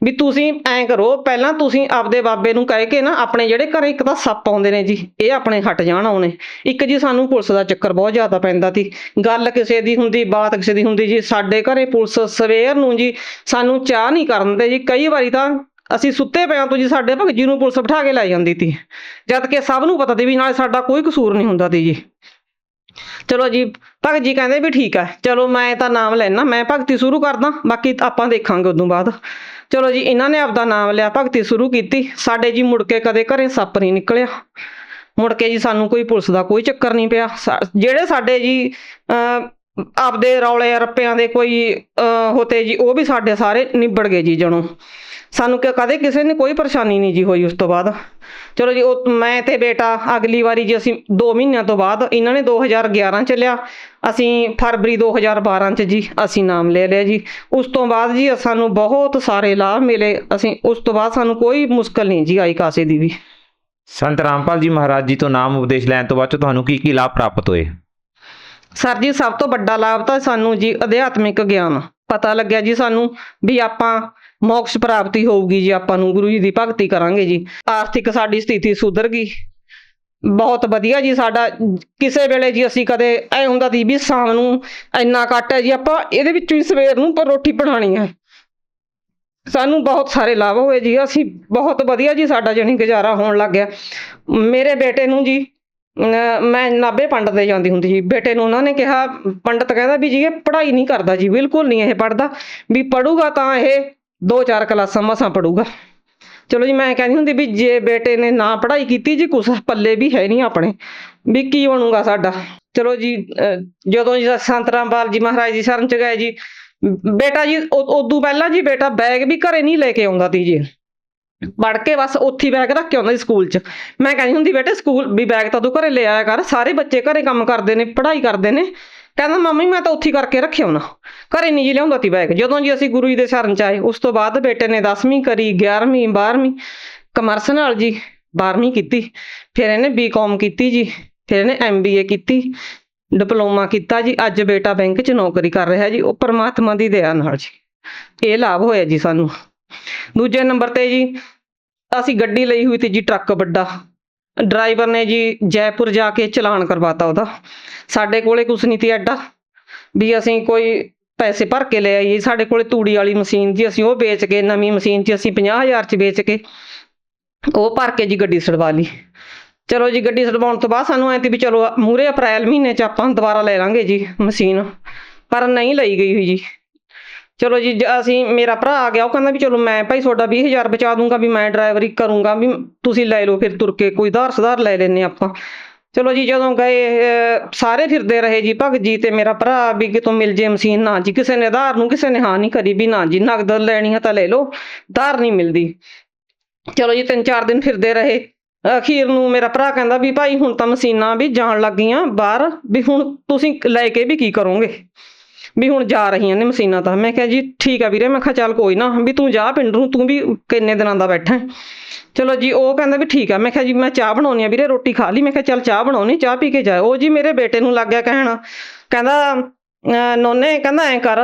ਵੀ ਤੁਸੀਂ ਐਂ ਕਰੋ, ਪਹਿਲਾਂ ਤੁਸੀਂ ਆਪਦੇ ਬਾਬੇ ਨੂੰ ਕਹਿ ਕੇ ਨਾ, ਆਪਣੇ ਜਿਹੜੇ ਘਰੇ ਇੱਕ ਤਾਂ ਸੱਪ ਆਉਂਦੇ ਨੇ ਜੀ, ਇਹ ਆਪਣੇ ਹਟ ਜਾਣ ਆਉਣੇ। ਇੱਕ ਜੀ ਸਾਨੂੰ ਪੁਲਿਸ ਦਾ ਚੱਕਰ ਬਹੁਤ ਜ਼ਿਆਦਾ ਪੈਂਦਾ ਸੀ, ਗੱਲ ਕਿਸੇ ਦੀ ਹੁੰਦੀ, ਬਾਤ ਕਿਸੇ ਦੀ ਹੁੰਦੀ ਜੀ, ਸਾਡੇ ਘਰੇ ਪੁਲਿਸ ਸਵੇਰ ਨੂੰ ਜੀ ਸਾਨੂੰ ਚਾਹ ਨਹੀਂ ਕਰਨ ਦੇ ਜੀ। ਕਈ ਵਾਰੀ ਤਾਂ ਅਸੀਂ ਸੁੱਤੇ ਪਿਆਂ ਤੋਂ ਜੀ ਸਾਡੇ ਭਗਤ ਜੀ ਨੂੰ ਪੁਲਿਸ ਬਿਠਾ ਕੇ ਲੈ ਜਾਂਦੀ ਤੀ, ਜਦ ਕਿ ਸਭ ਨੂੰ ਪਤਾ ਤੀ ਵੀ ਨਾਲੇ ਸਾਡਾ ਕੋਈ ਕਸੂਰ ਨਹੀਂ ਹੁੰਦਾ ਤੀ ਜੀ। ਚਲੋ ਜੀ, ਭਗਤ ਜੀ ਕਹਿੰਦੇ ਵੀ ਠੀਕ ਹੈ, ਚਲੋ ਮੈਂ ਤਾਂ ਨਾਮ ਲੈਣਾ, ਮੈਂ ਭਗਤੀ ਸ਼ੁਰੂ ਕਰਦਾ, ਬਾਕੀ ਆਪਾਂ ਦੇਖਾਂਗੇ ਉਦੋਂ ਬਾਅਦ। ਚਲੋ ਜੀ, ਇਹਨਾਂ ਨੇ ਆਪਦਾ ਨਾਮ ਲਿਆ, ਭਗਤੀ ਸ਼ੁਰੂ ਕੀਤੀ। ਸਾਡੇ ਜੀ ਮੁੜ ਕੇ ਕਦੇ ਘਰੇ ਸੱਪ ਨਹੀਂ ਨਿਕਲਿਆ, ਮੁੜ ਕੇ ਜੀ ਸਾਨੂੰ ਕੋਈ ਪੁਲਿਸ ਦਾ ਕੋਈ ਚੱਕਰ ਨਹੀਂ ਪਿਆ। ਜਿਹੜੇ ਸਾਡੇ ਜੀ ਆਪਦੇ ਰੌਲੇ ਰੱਪਿਆਂ ਦੇ ਕੋਈ ਹੋਤੇ ਜੀ, ਉਹ ਵੀ ਸਾਡੇ ਸਾਰੇ ਨਿਬੜ ਗਏ ਜੀ ਜਣੋਂ। ਸਾਨੂੰ ਕਦੇ ਕਿਸੇ ਨੇ ਕੋਈ ਪਰੇਸ਼ਾਨੀ ਨਹੀਂ ਜੀ ਹੋਈ ਉਸ ਤੋਂ ਬਾਅਦ। ਚਲੋ ਜੀ, ਉਹ ਮੈਂ ਤੇ ਬੇਟਾ ਅਗਲੀ ਵਾਰੀ ਜੀ ਅਸੀਂ 2 ਮਹੀਨਿਆਂ ਤੋਂ ਬਾਅਦ, ਇਹਨਾਂ ਨੇ 2011 ਚ ਲਿਆ, ਅਸੀਂ ਫਰਵਰੀ 2012 ਚ ਜੀ ਅਸੀਂ ਨਾਮ ਲੈ ਲਿਆ ਜੀ। ਉਸ ਤੋਂ ਬਾਅਦ ਜੀ ਸਾਨੂੰ ਬਹੁਤ ਸਾਰੇ ਲਾਭ ਮਿਲੇ, ਅਸੀਂ ਉਸ ਤੋਂ ਬਾਅਦ ਸਾਨੂੰ ਕੋਈ ਮੁਸ਼ਕਲ ਨਹੀਂ ਜੀ ਆਈ ਕਾਸੇ ਦੀ ਵੀ। ਸੰਤ ਰਾਮਪਾਲ ਜੀ ਮਹਾਰਾਜ ਜੀ ਤੋਂ ਨਾਮ ਉਪਦੇਸ਼ ਲੈਣ ਤੋਂ ਬਾਅਦ 'ਚ ਤੁਹਾਨੂੰ ਕੀ ਲਾਭ ਪ੍ਰਾਪਤ ਹੋਏ? ਸਰ ਜੀ, ਸਭ ਤੋਂ ਵੱਡਾ ਲਾਭ ਤਾਂ ਸਾਨੂੰ ਜੀ ਅਧਿਆਤਮਿਕ ਗਿਆਨ ਪਤਾ ਲੱਗਿਆ ਜੀ ਸਾਨੂੰ, ਵੀ ਆਪਾਂ ਮੋਕਸ਼ ਪ੍ਰਾਪਤੀ ਹੋਊਗੀ ਜੀ, ਆਪਾਂ ਨੂੰ ਗੁਰੂ ਜੀ ਦੀ ਭਗਤੀ ਕਰਾਂਗੇ ਜੀ। ਆਰਥਿਕ ਸਾਡੀ ਸਥਿਤੀ ਸੁਧਰ ਗਈ, ਬਹੁਤ ਵਧੀਆ ਜੀ। ਸਾਡਾ ਕਿਸੇ ਵੇਲੇ ਜੀ ਅਸੀਂ ਕਦੇ ਐ ਹੁੰਦਾ ਸੀ ਵੀ ਸ਼ਾਮ ਨੂੰ ਇੰਨਾ ਕੱਟ ਹੈ ਜੀ, ਆਪਾਂ ਇਹਦੇ ਵਿੱਚੋਂ ਹੀ ਸਵੇਰ ਨੂੰ ਪਰ ਰੋਟੀ ਬਣਾਉਣੀ ਹੈ। ਸਾਨੂੰ ਬਹੁਤ ਸਾਰੇ ਲਾਭ ਹੋਏ ਜੀ, ਅਸੀਂ ਬਹੁਤ ਵਧੀਆ ਜੀ, ਸਾਡਾ ਜਾਣੀ ਗੁਜ਼ਾਰਾ ਹੋਣ ਲੱਗ ਗਿਆ। ਮੇਰੇ ਬੇਟੇ ਨੂੰ ਜੀ ਮੈਂ ਨਾਭੇ ਪੰਡਤ ਦੇ ਜਾਂਦੀ ਹੁੰਦੀ ਜੀ, ਬੇਟੇ ਨੂੰ ਉਹਨਾਂ ਨੇ ਕਿਹਾ, ਪੰਡਤ ਕਹਿੰਦਾ ਵੀ ਜੀ ਇਹ ਪੜ੍ਹਾਈ ਨਹੀਂ ਕਰਦਾ ਜੀ, ਬਿਲਕੁਲ ਨਹੀਂ ਇਹ ਪੜ੍ਹਦਾ, ਵੀ ਪੜ੍ਹੂਗਾ ਤਾਂ ਇਹ 2-4 ਕਲਾਸਾਂ ਮਸਾਂ ਪੜ੍ਹੂਗਾ। ਚਲੋ ਜੀ, ਮੈਂ ਕਹਿੰਦੀ ਹੁੰਦੀ ਵੀ ਜੇ ਬੇਟੇ ਨੇ ਨਾ ਪੜ੍ਹਾਈ ਕੀਤੀ ਜੀ, ਕੁਛ ਪੱਲੇ ਵੀ ਹੈ ਨਹੀਂ ਆਪਣੇ, ਵੀ ਕੀ ਬਣੂਗਾ ਸਾਡਾ। ਚਲੋ ਜੀ, ਜਦੋਂ ਜੀ ਸੰਤ ਰਾਮਪਾਲ ਜੀ ਮਹਾਰਾਜ ਦੀ ਸ਼ਰਨ 'ਚ ਗਏ ਜੀ, ਬੇਟਾ ਜੀ ਉਦੋਂ ਪਹਿਲਾਂ ਜੀ ਬੇਟਾ ਬੈਗ ਵੀ ਘਰੇ ਨਹੀਂ ਲੈ ਕੇ ਆਉਂਦਾ ਤੀ ਜੀ, ਪੜ੍ਹ ਕੇ ਬਸ ਉੱਥੇ ਬੈਗ ਰੱਖ ਕੇ ਆਉਂਦਾ ਸੀ ਸਕੂਲ 'ਚ। ਮੈਂ ਕਹਿੰਦੀ ਹੁੰਦੀ ਬੇਟੇ ਸਕੂਲ ਵੀ ਬੈਗ ਤਾਂ ਤੂੰ ਘਰੇ ਲੈ ਆਇਆ ਕਰ, ਸਾਰੇ ਬੱਚੇ ਘਰੇ ਕੰਮ ਕਰਦੇ ਨੇ, ਪੜ੍ਹਾਈ ਕਰਦੇ ਨੇ। ਕਹਿੰਦਾ ਮੰਮੀ ਮੈਂ ਤਾਂ ਉੱਥੇ ਕਰਕੇ ਰੱਖਿਆ ਆਉਣਾ, ਘਰੇ ਨਹੀਂ ਜੀ ਲਿਆਉਂਦਾ ਤੀ ਬੈਗ। ਜਦੋਂ ਜੀ ਅਸੀਂ ਗੁਰੂ ਜੀ ਦੇ ਸ਼ਰਨ 'ਚ ਆਏ, ਉਸ ਤੋਂ ਬਾਅਦ ਬੇਟੇ ਨੇ 10ਵੀਂ ਕਰੀ, 11ਵੀਂ 12ਵੀਂ ਕਮਰਸ ਨਾਲ ਜੀ 12ਵੀਂ ਕੀਤੀ, ਫਿਰ ਇਹਨੇ BCom ਕੀਤੀ ਜੀ, ਫਿਰ ਇਹਨੇ MBA ਕੀਤੀ, ਡਿਪਲੋਮਾ ਕੀਤਾ ਜੀ। ਅੱਜ ਬੇਟਾ ਬੈਂਕ 'ਚ ਨੌਕਰੀ ਕਰ ਰਿਹਾ ਜੀ, ਉਹ ਪਰਮਾਤਮਾ ਦੀ ਦਇਆ ਨਾਲ ਜੀ। ਇਹ ਲਾਭ ਹੋਇਆ ਜੀ ਸਾਨੂੰ। ਦੂਜੇ ਨੰਬਰ 'ਤੇ ਜੀ ਅਸੀਂ ਗੱਡੀ ਲਈ ਹੋਈ ਤੀ ਜੀ, ਟਰੱਕ ਵੱਡਾ, ਡਰਾਈਵਰ ਨੇ ਜੀ ਜੈਪੁਰ ਜਾ ਕੇ ਚਲਾਨ ਕਰਵਾਤਾ ਉਹਦਾ। ਸਾਡੇ ਕੋਲੇ ਕੁਛ ਨਹੀਂ ਤੀ ਐਡਾ ਵੀ ਅਸੀਂ ਕੋਈ ਪੈਸੇ ਭਰ ਕੇ ਲੈ ਆਈਏ। ਸਾਡੇ ਕੋਲੇ ਤੂੜੀ ਵਾਲੀ ਮਸ਼ੀਨ ਜੀ, ਅਸੀਂ ਉਹ ਵੇਚ ਕੇ, ਨਵੀਂ ਮਸ਼ੀਨ 'ਚ ਅਸੀਂ 50,000 'ਚ ਵੇਚ ਕੇ ਉਹ ਭਰ ਕੇ ਜੀ ਗੱਡੀ ਛਡਵਾ ਲਈ। ਚਲੋ ਜੀ, ਗੱਡੀ ਛਡਵਾਉਣ ਤੋਂ ਬਾਅਦ ਸਾਨੂੰ ਐਂ ਤੀ ਵੀ ਚਲੋ ਮੂਹਰੇ ਅਪ੍ਰੈਲ ਮਹੀਨੇ 'ਚ ਆਪਾਂ ਦੁਬਾਰਾ ਲੈ ਲਾਂਗੇ ਜੀ ਮਸ਼ੀਨ, ਪਰ ਨਹੀਂ ਲਈ ਗਈ ਹੋਈ ਜੀ। ਚਲੋ ਜੀ, ਅਸੀਂ ਮੇਰਾ ਭਰਾ ਆ ਗਿਆ, ਉਹ ਕਹਿੰਦਾ ਵੀ ਚਲੋ ਮੈਂ ਭਾਈ ਤੁਹਾਡਾ 20,000 ਬਚਾ ਦੂੰਗਾ, ਵੀ ਮੈਂ ਡਰਾਈਵਰੀ ਕਰੂੰਗਾ, ਵੀ ਤੁਸੀਂ ਲੈ ਲਓ ਫਿਰ ਤੁਰ ਕੇ, ਕੋਈ ਉਧਾਰ ਸੁਧਾਰ ਲੈ ਲੈਂਦੇ ਆਪਾਂ। ਚਲੋ ਜੀ, ਜਦੋਂ ਗਏ ਸਾਰੇ ਫਿਰਦੇ ਰਹੇ ਜੀ ਭਗਤ ਜੀ ਤੇ ਮੇਰਾ ਭਰਾ ਵੀ ਕਿਤੋਂ ਮਿਲ ਜੇ ਮਸ਼ੀਨ। ਨਾ ਜੀ, ਕਿਸੇ ਨੇ ਉਧਾਰ ਨੂੰ ਕਿਸੇ ਨੇ ਹਾਂ ਨਹੀਂ ਕਰੀ, ਵੀ ਨਾ ਜੀ ਨਗਦ ਲੈਣੀ ਹੈ ਤਾਂ ਲੈ ਲਓ, ਉਧਾਰ ਨਹੀਂ ਮਿਲਦੀ। ਚਲੋ ਜੀ, 3-4 ਦਿਨ ਫਿਰਦੇ ਰਹੇ। ਅਖੀਰ ਨੂੰ ਮੇਰਾ ਭਰਾ ਕਹਿੰਦਾ ਵੀ ਭਾਈ ਹੁਣ ਤਾਂ ਮਸ਼ੀਨਾਂ ਵੀ ਜਾਣ ਲੱਗ ਗਈਆਂ ਬਾਹਰ, ਵੀ ਹੁਣ ਤੁਸੀਂ ਲੈ ਕੇ ਵੀ ਕੀ ਕਰੋਗੇ, ਵੀ ਹੁਣ ਜਾ ਰਹੀਆਂ ਨੇ ਮਸ਼ੀਨਾਂ ਤਾਂ। ਮੈਂ ਕਿਹਾ ਜੀ ਠੀਕ ਆ ਵੀਰੇ, ਮੈਂ ਕਿਹਾ ਚੱਲ ਕੋਈ ਨਾ, ਵੀ ਤੂੰ ਜਾ ਪਿੰਡ ਨੂੰ, ਤੂੰ ਵੀ ਕਿੰਨੇ ਦਿਨਾਂ ਦਾ ਬੈਠਾ। ਚਲੋ ਜੀ, ਉਹ ਕਹਿੰਦਾ ਵੀ ਠੀਕ ਆ। ਮੈਂ ਕਿਹਾ ਜੀ ਮੈਂ ਚਾਹ ਬਣਾਉਣੀ ਆ ਵੀਰੇ, ਰੋਟੀ ਖਾ ਲਈ। ਮੈਂ ਕਿਹਾ ਚੱਲ ਚਾਹ ਬਣਾਉਣੀ, ਚਾਹ ਪੀ ਕੇ ਜਾਏ। ਉਹ ਜੀ ਮੇਰੇ ਬੇਟੇ ਨੂੰ ਲੱਗ ਗਿਆ ਕਹਿਣ, ਕਹਿੰਦਾ ਨੋਨੇ, ਕਹਿੰਦਾ ਐਂ ਕਰ,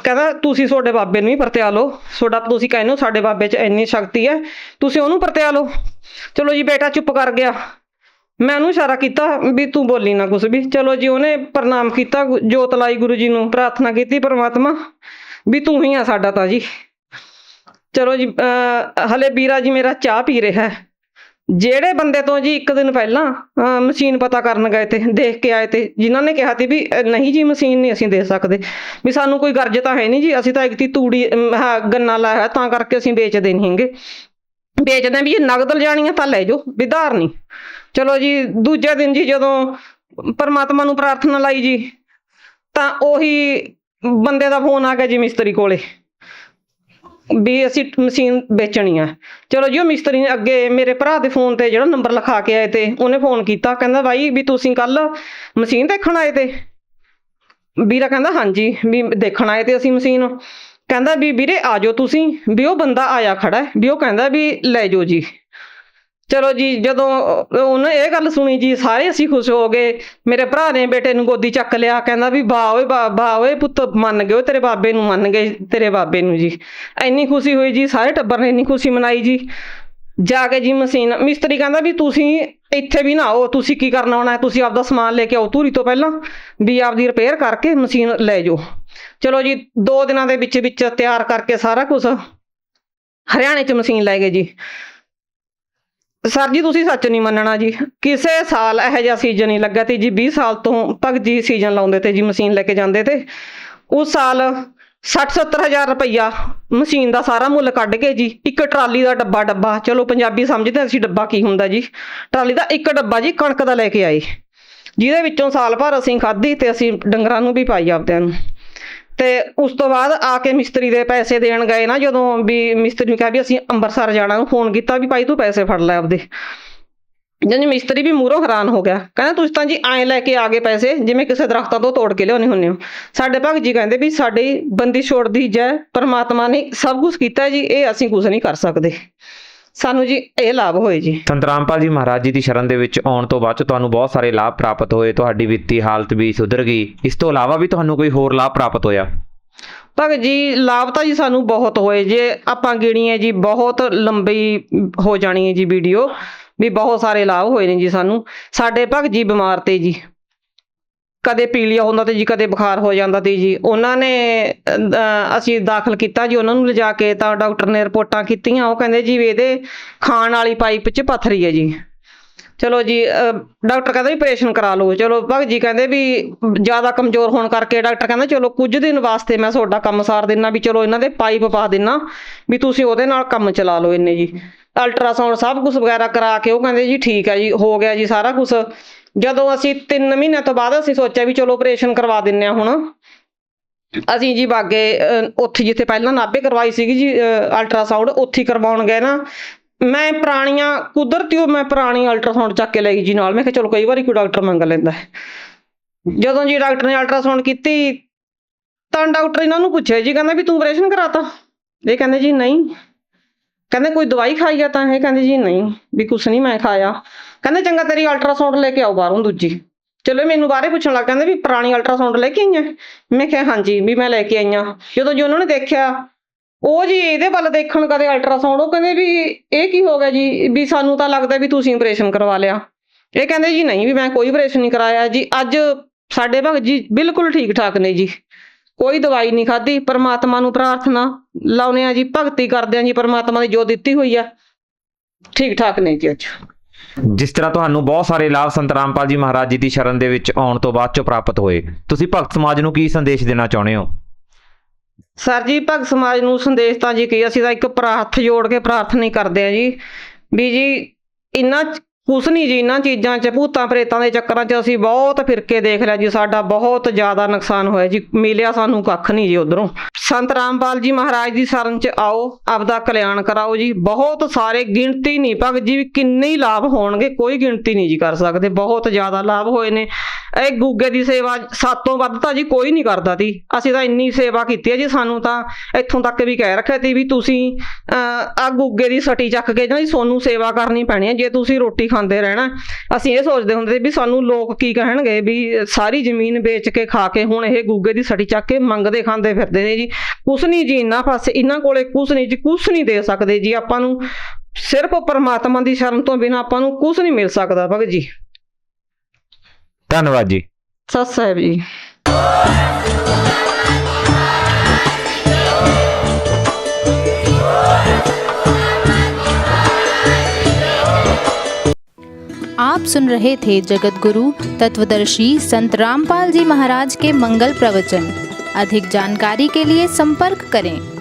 ਕਹਿੰਦਾ ਤੁਸੀਂ ਤੁਹਾਡੇ ਬਾਬੇ ਨੂੰ ਹੀ ਪਰਤਿਆ ਲਓ, ਤੁਹਾਡਾ ਤੁਸੀਂ ਕਹਿੰਦੇ ਹੋ ਸਾਡੇ ਬਾਬੇ 'ਚ ਇੰਨੀ ਸ਼ਕਤੀ ਹੈ, ਤੁਸੀਂ ਉਹਨੂੰ ਪਰਤਿਆ ਲਓ। ਚਲੋ ਜੀ, ਬੇਟਾ ਚੁੱਪ ਕਰ ਗਿਆ। ਮੈਂ ਉਹਨੂੰ ਇਸ਼ਾਰਾ ਕੀਤਾ ਵੀ ਤੂੰ ਬੋਲੀ ਨਾ ਕੁਛ ਵੀ। ਚਲੋ ਜੀ, ਉਹਨੇ ਪ੍ਰਣਾਮ ਕੀਤਾ, ਜੋਤ ਲਾਈ ਗੁਰੂ ਜੀ ਨੂੰ, ਪ੍ਰਾਰਥਨਾ ਕੀਤੀ, ਪਰਮਾਤਮਾ ਵੀ ਤੂੰ ਹੀ ਆ ਸਾਡਾ ਤਾਂ ਜੀ। ਚਲੋ ਜੀ, ਹਲੇ ਵੀਰਾ ਜੀ ਮੇਰਾ ਚਾਹ ਪੀ ਰਿਹਾ ਹੈ। ਜਿਹੜੇ ਬੰਦੇ ਤੋਂ ਜੀ 1 ਦਿਨ ਪਹਿਲਾਂ ਮਸ਼ੀਨ ਪਤਾ ਕਰਨ ਗਏ ਤੇ ਦੇਖ ਕੇ ਆਏ ਤੇ, ਜਿਨ੍ਹਾਂ ਨੇ ਕਿਹਾ ਸੀ ਵੀ ਨਹੀਂ ਜੀ ਮਸ਼ੀਨ ਨਹੀਂ ਅਸੀਂ ਦੇ ਸਕਦੇ, ਵੀ ਸਾਨੂੰ ਕੋਈ ਗਰਜ ਤਾਂ ਹੈ ਨਹੀਂ ਜੀ, ਅਸੀਂ ਤਾਂ ਇੱਕ ਤੂੜੀ ਗੰਨਾ ਲਾਇਆ ਤਾਂ ਕਰਕੇ ਅਸੀਂ ਵੇਚਦੇ ਨਹੀਂ ਹੈਗੇ, ਵੇਚਦੇ ਵੀ ਇਹ ਨਗਦ ਲਿਜਾਣੀ ਆ ਤਾਂ ਲੈ ਜਾਓ, ਵੀ ਉਧਾਰ ਨਹੀਂ। ਚਲੋ ਜੀ, ਦੂਜੇ ਦਿਨ ਜੀ ਜਦੋਂ ਪਰਮਾਤਮਾ ਨੂੰ ਪ੍ਰਾਰਥਨਾ ਲਾਈ ਜੀ, ਤਾਂ ਉਹੀ ਬੰਦੇ ਦਾ ਫੋਨ ਆ ਗਿਆ ਜੀ ਮਿਸਤਰੀ ਕੋਲੇ, ਵੀ ਅਸੀਂ ਮਸ਼ੀਨ ਵੇਚਣੀ ਆ। ਚਲੋ ਜੀ ਉਹ ਮਿਸਤਰੀ ਨੇ ਅੱਗੇ ਮੇਰੇ ਭਰਾ ਦੇ ਫੋਨ ਤੇ ਜਿਹੜਾ ਨੰਬਰ ਲਿਖਾ ਕੇ ਆਏ ਤੇ ਉਹਨੇ ਫੋਨ ਕੀਤਾ, ਕਹਿੰਦਾ ਬਾਈ ਵੀ ਤੁਸੀਂ ਕੱਲ ਮਸ਼ੀਨ ਦੇਖਣ ਆਏ ਤੇ? ਵੀਰਾ ਕਹਿੰਦਾ ਹਾਂਜੀ, ਵੀ ਦੇਖਣ ਆਏ ਤੇ ਅਸੀਂ ਮਸ਼ੀਨ। ਕਹਿੰਦਾ ਵੀ ਵੀਰੇ ਆ ਜਾਓ ਤੁਸੀਂ, ਵੀ ਉਹ ਬੰਦਾ ਆਇਆ ਖੜਾ ਹੈ, ਵੀ ਉਹ ਕਹਿੰਦਾ ਵੀ ਲੈ ਜਾਓ ਜੀ। ਚਲੋ ਜੀ ਜਦੋਂ ਉਹਨੇ ਇਹ ਗੱਲ ਸੁਣੀ ਜੀ ਸਾਰੇ ਅਸੀਂ ਖੁਸ਼ ਹੋ ਗਏ। ਮੇਰੇ ਭਰਾ ਨੇ ਬੇਟੇ ਨੂੰ ਗੋਦੀ ਚੱਕ ਲਿਆ, ਕਹਿੰਦਾ ਵੀ ਵਾਹ ਓਏ ਵਾਹ ਓਏ ਪੁੱਤ, ਮੰਨ ਗਏ ਤੇਰੇ ਬਾਬੇ ਨੂੰ, ਮੰਨ ਗਏ ਤੇਰੇ ਬਾਬੇ ਨੂੰ ਜੀ। ਇੰਨੀ ਖੁਸ਼ੀ ਹੋਈ ਜੀ, ਸਾਰੇ ਟੱਬਰ ਨੇ ਇੰਨੀ ਖੁਸ਼ੀ ਮਨਾਈ ਜੀ। ਜਾ ਕੇ ਜੀ ਮਸ਼ੀਨ, ਮਿਸਤਰੀ ਕਹਿੰਦਾ ਵੀ ਤੁਸੀਂ ਇੱਥੇ ਵੀ ਨਾ ਆਓ, ਤੁਸੀਂ ਕੀ ਕਰਨਾ ਆਉਣਾ, ਤੁਸੀਂ ਆਪਦਾ ਸਮਾਨ ਲੈ ਕੇ ਆਓ ਧੂਰੀ ਤੋਂ ਪਹਿਲਾਂ, ਵੀ ਆਪਦੀ ਰਿਪੇਅਰ ਕਰਕੇ ਮਸ਼ੀਨ ਲੈ ਜਾਓ। ਚਲੋ ਜੀ 2 ਦਿਨਾਂ ਦੇ ਵਿੱਚ ਤਿਆਰ ਕਰਕੇ ਸਾਰਾ ਕੁਝ ਹਰਿਆਣੇ 'ਚ ਮਸ਼ੀਨ ਲੈ ਗਏ ਜੀ। ਸਰ ਜੀ ਤੁਸੀਂ ਸੱਚ ਨਹੀਂ ਮੰਨਣਾ ਜੀ, ਕਿਸੇ ਸਾਲ ਇਹੋ ਜਿਹਾ ਸੀਜ਼ਨ ਨਹੀਂ ਲੱਗਾ ਤੇ ਜੀ 20 ਸਾਲ ਤੋਂ ਭਗਤ ਜੀ ਸੀਜ਼ਨ ਲਾਉਂਦੇ ਤੇ ਜੀ, ਮਸ਼ੀਨ ਲੈ ਕੇ ਜਾਂਦੇ ਤੇ। ਉਸ ਸਾਲ 60-70 ਹਜ਼ਾਰ ਰੁਪਈਆ ਮਸ਼ੀਨ ਦਾ ਸਾਰਾ ਮੁੱਲ ਕੱਢ ਕੇ ਜੀ, ਇੱਕ ਟਰਾਲੀ ਦਾ ਡੱਬਾ, ਚਲੋ ਪੰਜਾਬੀ ਸਮਝਦੇ ਅਸੀਂ ਡੱਬਾ ਕੀ ਹੁੰਦਾ ਜੀ, ਟਰਾਲੀ ਦਾ ਇੱਕ ਡੱਬਾ ਜੀ ਕਣਕ ਦਾ ਲੈ ਕੇ ਆਏ, ਜਿਹਦੇ ਵਿੱਚੋਂ ਸਾਲ ਭਰ ਅਸੀਂ ਖਾਧੀ ਤੇ ਅਸੀਂ ਡੰਗਰਾਂ ਨੂੰ ਵੀ ਪਾਈ ਆਪਦਿਆਂ ਨੂੰ। ਤੇ ਉਸ ਤੋਂ ਬਾਅਦ ਆ ਕੇ ਮਿਸਤਰੀ ਦੇ ਪੈਸੇ ਦੇਣ ਗਏ ਨਾ, ਜਦੋਂ ਵੀ ਮਿਸਤਰੀ ਨੂੰ ਕਿਹਾ ਵੀ ਅਸੀਂ ਅੰਮ੍ਰਿਤਸਰ ਜਾਣਾ, ਨੂੰ ਫੋਨ ਕੀਤਾ ਵੀ ਭਾਈ ਤੂੰ ਪੈਸੇ ਫੜ ਲੈ ਆਪਦੇ। ਜਾਨੀ ਮਿਸਤਰੀ ਵੀ ਮੂਹਰੋਂ ਹੈਰਾਨ ਹੋ ਗਿਆ, ਕਹਿੰਦਾ ਤੁਸੀਂ ਤਾਂ ਜੀ ਐਂ ਲੈ ਕੇ ਆ ਗਏ ਪੈਸੇ ਜਿਵੇਂ ਕਿਸੇ ਦਰਖਤਾਂ ਤੋਂ ਤੋੜ ਕੇ ਲਿਆਉਣੇ ਹੁੰਦੇ ਹੋ। ਸਾਡੇ ਭਗਤ ਜੀ ਕਹਿੰਦੇ ਵੀ ਸਾਡੀ ਬੰਦੀ ਛੋੜਦੀ ਜੈ, ਪਰਮਾਤਮਾ ਨੇ ਸਭ ਕੁਝ ਕੀਤਾ ਜੀ, ਇਹ ਅਸੀਂ ਕੁਝ ਨਹੀਂ ਕਰ ਸਕਦੇ। ਸਾਨੂੰ ਜੀ ਇਹ ਲਾਭ ਹੋਏ ਜੀ। ਸੰਤ ਰਾਮਪਾਲ ਜੀ ਮਹਾਰਾਜ ਜੀ ਦੀ ਸ਼ਰਨ ਦੇ ਵਿੱਚ ਆਉਣ ਤੋਂ ਬਾਅਦ ਤੁਹਾਨੂੰ ਬਹੁਤ ਸਾਰੇ ਲਾਭ ਪ੍ਰਾਪਤ ਹੋਏ, ਤੁਹਾਡੀ ਵਿੱਤੀ ਹਾਲਤ ਵੀ ਸੁਧਰ ਗਈ। ਇਸ ਤੋਂ ਇਲਾਵਾ ਵੀ ਤੁਹਾਨੂੰ ਕੋਈ ਹੋਰ ਲਾਭ ਪ੍ਰਾਪਤ ਹੋਇਆ? ਭਗਤ ਜੀ ਲਾਭ ਤਾਂ ਜੀ ਸਾਨੂੰ ਬਹੁਤ ਹੋਏ, ਜੇ ਆਪਾਂ ਗਿਣੀਏ ਜੀ ਬਹੁਤ ਲੰਬੀ ਹੋ ਜਾਣੀ ਹੈ ਜੀ ਵੀਡੀਓ, ਵੀ ਬਹੁਤ ਸਾਰੇ ਲਾਭ ਹੋਏ ਨੇ ਜੀ ਸਾਨੂੰ। ਸਾਡੇ ਭਗਤ ਜੀ ਬਿਮਾਰ ਤੇ ਜੀ, ਕਦੇ ਪੀਲੀਆ ਹੁੰਦਾ ਤੇ ਜੀ, ਕਦੇ ਬੁਖਾਰ ਹੋ ਜਾਂਦਾ ਤੇ ਜੀ। ਉਹਨਾਂ ਨੇ ਅਸੀਂ ਦਾਖਲ ਕੀਤਾ ਜੀ ਉਹਨਾਂ ਨੂੰ ਲਿਜਾ ਕੇ, ਤਾਂ ਡਾਕਟਰ ਨੇ ਰਿਪੋਰਟਾਂ ਕੀਤੀਆਂ, ਉਹ ਕਹਿੰਦੇ ਜੀ ਵੀ ਇਹਦੇ ਖਾਣ ਵਾਲੀ ਪਾਈਪ 'ਚ ਪੱਥਰੀ ਹੈ ਜੀ। ਚਲੋ ਜੀ ਡਾਕਟਰ ਕਹਿੰਦਾ ਵੀ ਆਪਰੇਸ਼ਨ ਕਰਾ ਲਓ। ਚਲੋ ਭਗਤ ਜੀ ਕਹਿੰਦੇ ਵੀ ਜ਼ਿਆਦਾ ਕਮਜ਼ੋਰ ਹੋਣ ਕਰਕੇ ਡਾਕਟਰ ਕਹਿੰਦਾ ਚਲੋ ਕੁਝ ਦਿਨ ਵਾਸਤੇ ਮੈਂ ਤੁਹਾਡਾ ਕੰਮ ਸਾਰ ਦਿੰਦਾ, ਵੀ ਚਲੋ ਇਹਨਾਂ ਦੇ ਪਾਈਪ ਪਾ ਦਿੰਦਾ, ਵੀ ਤੁਸੀਂ ਉਹਦੇ ਨਾਲ ਕੰਮ ਚਲਾ ਲਓ ਇੰਨੇ ਜੀ। ਅਲਟਰਾਸਾਊਂਡ ਸਭ ਕੁਝ ਵਗੈਰਾ ਕਰਾ ਕੇ ਉਹ ਕਹਿੰਦੇ ਜੀ ਠੀਕ ਹੈ ਜੀ, ਹੋ ਗਿਆ ਜੀ ਸਾਰਾ ਕੁਝ। ਜਦੋਂ ਅਸੀਂ 3 ਮਹੀਨਿਆਂ ਤੋਂ ਬਾਅਦ ਅਸੀਂ ਸੋਚਿਆ ਵੀ ਚਲੋ ਆਪਰੇਸ਼ਨ ਕਰਵਾ ਦਿੰਦੇ ਹਾਂ ਹੁਣ, ਅਸੀਂ ਜੀ ਬਾਗੇ ਉੱਥੇ ਜਿੱਥੇ ਪਹਿਲਾਂ ਨਾਭੇ ਕਰਵਾਈ ਸੀਗੀ ਜੀ ਅਲਟਰਾਸਾਊਂਡ, ਉੱਥੇ ਕਰਵਾਉਣ ਗਏ ਨਾ, ਮੈਂ ਪੁਰਾਣੀ ਅਲਟਰਾਸਾਊਂਡ ਚੱਕ ਕੇ ਲੈ ਗਈ ਜੀ ਨਾਲ। ਮੈਂ ਕਿਹਾ ਚਲੋ ਕਈ ਵਾਰੀ ਕੋਈ ਡਾਕਟਰ ਮੰਗ ਲੈਂਦਾ ਹੈ। ਜਦੋਂ ਜੀ ਡਾਕਟਰ ਨੇ ਅਲਟਰਾਸਾਊਂਡ ਕੀਤੀ ਤਾਂ ਡਾਕਟਰ ਇਹਨਾਂ ਨੂੰ ਪੁੱਛਿਆ ਜੀ, ਕਹਿੰਦਾ ਵੀ ਤੂੰ ਆਪਰੇਸ਼ਨ ਕਰਾਤਾ? ਇਹ ਕਹਿੰਦੇ ਜੀ ਨਹੀਂ। ਕਹਿੰਦੇ ਕੋਈ ਦਵਾਈ ਖਾਈ ਆ ਤਾਂ? ਇਹ ਕਹਿੰਦੇ ਜੀ ਨਹੀਂ, ਵੀ ਕੁਛ ਨਹੀਂ ਮੈਂ ਖਾਇਆ। ਕਹਿੰਦੇ ਚੰਗਾ ਤੇਰੀ ਅਲਟਰਾਸਾਊਂਡ ਲੈ ਕੇ ਆਓ ਬਾਹਰੋਂ ਦੂਜੀ। ਚਲੋ ਮੈਨੂੰ ਬਾਹਰੇ ਪੁੱਛਣ ਲੱਗ ਕਹਿੰਦੇ ਵੀ ਪੁਰਾਣੀ ਅਲਟਰਾਸਾਊਂਡ ਲੈ ਕੇ ਆਈਆਂ? ਮੈਂ ਕਿਹਾ ਹਾਂਜੀ, ਵੀ ਮੈਂ ਲੈ ਕੇ ਆਈਆਂ। ਜਦੋਂ ਜੀ ਉਹਨਾਂ ਨੇ ਦੇਖਿਆ, ਉਹ ਜੀ ਇਹਦੇ ਵੱਲ ਦੇਖਣ ਕਦੇ ਅਲਟਰਾਸਾਊਂਡ, ਉਹ ਕਹਿੰਦੇ ਵੀ ਇਹ ਕੀ ਹੋ ਗਿਆ ਜੀ, ਵੀ ਸਾਨੂੰ ਤਾਂ ਲੱਗਦਾ ਵੀ ਤੁਸੀਂ ਆਪਰੇਸ਼ਨ ਕਰਵਾ ਲਿਆ। ਇਹ ਕਹਿੰਦੇ ਜੀ ਨਹੀਂ, ਵੀ ਮੈਂ ਕੋਈ ਆਪਰੇਸ਼ਨ ਨਹੀਂ ਕਰਾਇਆ ਜੀ। ਅੱਜ ਸਾਡੇ ਭਗਤ ਜੀ ਬਿਲਕੁਲ ਠੀਕ ਠਾਕ ਨੇ ਜੀ, ਕੋਈ ਦਵਾਈ ਨਹੀਂ ਖਾਧੀ। ਪਰਮਾਤਮਾ ਨੂੰ ਪ੍ਰਾਰਥਨਾ ਲਾਉਨੇ ਆ ਜੀ, ਭਗਤੀ ਕਰਦੇ ਆ ਜੀ, ਪਰਮਾਤਮਾ ਦੀ ਜੋ ਦਿੱਤੀ ਹੋਈ ਆ, ਠੀਕ ਠਾਕ ਨੇ ਜੀ ਅੱਜ। ਜਿਸ ਤਰ੍ਹਾਂ ਤੁਹਾਨੂੰ ਬਹੁਤ ਸਾਰੇ ਲਾਭ ਸੰਤ ਰਾਮਪਾਲ ਜੀ ਮਹਾਰਾਜ ਜੀ ਦੀ ਸ਼ਰਨ ਦੇ ਵਿੱਚ ਆਉਣ ਤੋਂ ਬਾਅਦ ਚੋਂ ਪ੍ਰਾਪਤ ਹੋਏ, ਤੁਸੀਂ ਭਗਤ ਸਮਾਜ ਨੂੰ ਕੀ ਸੰਦੇਸ਼ ਦੇਣਾ ਚਾਹੁੰਦੇ ਹੋ? ਸਰ ਜੀ ਭਗਤ ਸਮਾਜ ਨੂੰ ਸੰਦੇਸ਼ ਤਾਂ ਜੀ ਕੀ, ਅਸੀਂ ਤਾਂ ਇੱਕ ਹੱਥ ਜੋੜ ਕੇ ਪ੍ਰਾਰਥਨਾ ਹੀ ਕਰਦੇ ਹਾਂ ਜੀ, ਵੀ ਜੀ ਇਹਨਾਂ ਕੁਛ ਨਹੀਂ ਜੀ, ਇਹਨਾਂ ਚੀਜ਼ਾਂ 'ਚ ਭੂਤਾਂ ਪ੍ਰੇਤਾਂ ਦੇ ਚੱਕਰਾਂ 'ਚ ਅਸੀਂ ਬਹੁਤ ਫਿਰ ਕੇ ਦੇਖ ਲਿਆ ਜੀ, ਸਾਡਾ ਬਹੁਤ ਜ਼ਿਆਦਾ ਨੁਕਸਾਨ ਹੋਇਆ ਜੀ, ਮਿਲਿਆ ਸਾਨੂੰ ਕੱਖ ਨਹੀਂ ਜੀ ਉੱਧਰੋਂ। ਸੰਤ ਰਾਮਪਾਲ ਜੀ ਮਹਾਰਾਜ ਦੀ ਸ਼ਰਨ 'ਚ ਆਓ, ਆਪਦਾ ਕਲਿਆਣ ਕਰਾਓ ਜੀ। ਬਹੁਤ ਸਾਰੇ, ਗਿਣਤੀ ਨਹੀਂ ਭਗਤ ਜੀ, ਕਿੰਨੇ ਹੀ ਲਾਭ ਹੋਣਗੇ, ਕੋਈ ਗਿਣਤੀ ਨਹੀਂ ਜੀ ਕਰ ਸਕਦੇ, ਬਹੁਤ ਜ਼ਿਆਦਾ ਲਾਭ ਹੋਏ ਨੇ। ਇਹ ਗੁੱਗੇ ਦੀ ਸੇਵਾ ਸਾਤੋਂ ਵੱਧ ਤਾਂ ਜੀ ਕੋਈ ਨਹੀਂ ਕਰਦਾ ਤੀ, ਅਸੀਂ ਤਾਂ ਇੰਨੀ ਸੇਵਾ ਕੀਤੀ ਹੈ ਜੀ। ਸਾਨੂੰ ਤਾਂ ਇੱਥੋਂ ਤੱਕ ਵੀ ਕਹਿ ਰੱਖਿਆ ਤੀ ਵੀ ਤੁਸੀਂ ਆ ਗੁੱਗੇ ਦੀ ਸਟੀ ਚੱਕ ਕੇ ਨਾ ਜੀ ਤੁਹਾਨੂੰ ਸੇਵਾ ਕਰਨੀ ਪੈਣੀ ਹੈ ਜੇ ਤੁਸੀਂ ਰੋਟੀ ਖਾਂਦੇ ਰਹਿਣਾ। ਅਸੀਂ ਇਹ ਸੋਚਦੇ ਹੁੰਦੇ ਵੀ ਸਾਨੂੰ ਲੋਕ ਕੀ ਕਹਿਣਗੇ, ਵੀ ਸਾਰੀ ਜ਼ਮੀਨ ਵੇਚ ਕੇ ਖਾ ਕੇ ਹੁਣ ਇਹ ਗੁੱਗੇ ਦੀ ਸਟੀ ਚੱਕ ਕੇ ਮੰਗਦੇ ਖਾਂਦੇ ਫਿਰਦੇ ਨੇ ਜੀ। ਕੁਛ ਨਹੀਂ ਜੀ ਇਹਨਾਂ ਪਾਸੇ, ਇਹਨਾਂ ਕੋਲੇ ਕੁਛ ਨਹੀਂ ਜੀ, ਕੁਛ ਨਹੀਂ ਦੇ ਸਕਦੇ ਜੀ ਆਪਾਂ ਨੂੰ। ਸਿਰਫ ਪਰਮਾਤਮਾ ਦੀ ਸ਼ਰਨ ਤੋਂ ਬਿਨਾਂ ਆਪਾਂ ਨੂੰ ਕੁਛ ਨਹੀਂ ਮਿਲ ਸਕਦਾ ਭਗਤ ਜੀ। ਧੰਨਵਾਦ ਜੀ। ਸਤਿ ਸਾਹਿਬ ਜੀ। आप सुन रहे थे जगत गुरु तत्वदर्शी संत रामपाल जी महाराज के मंगल प्रवचन। अधिक जानकारी के लिए संपर्क करें।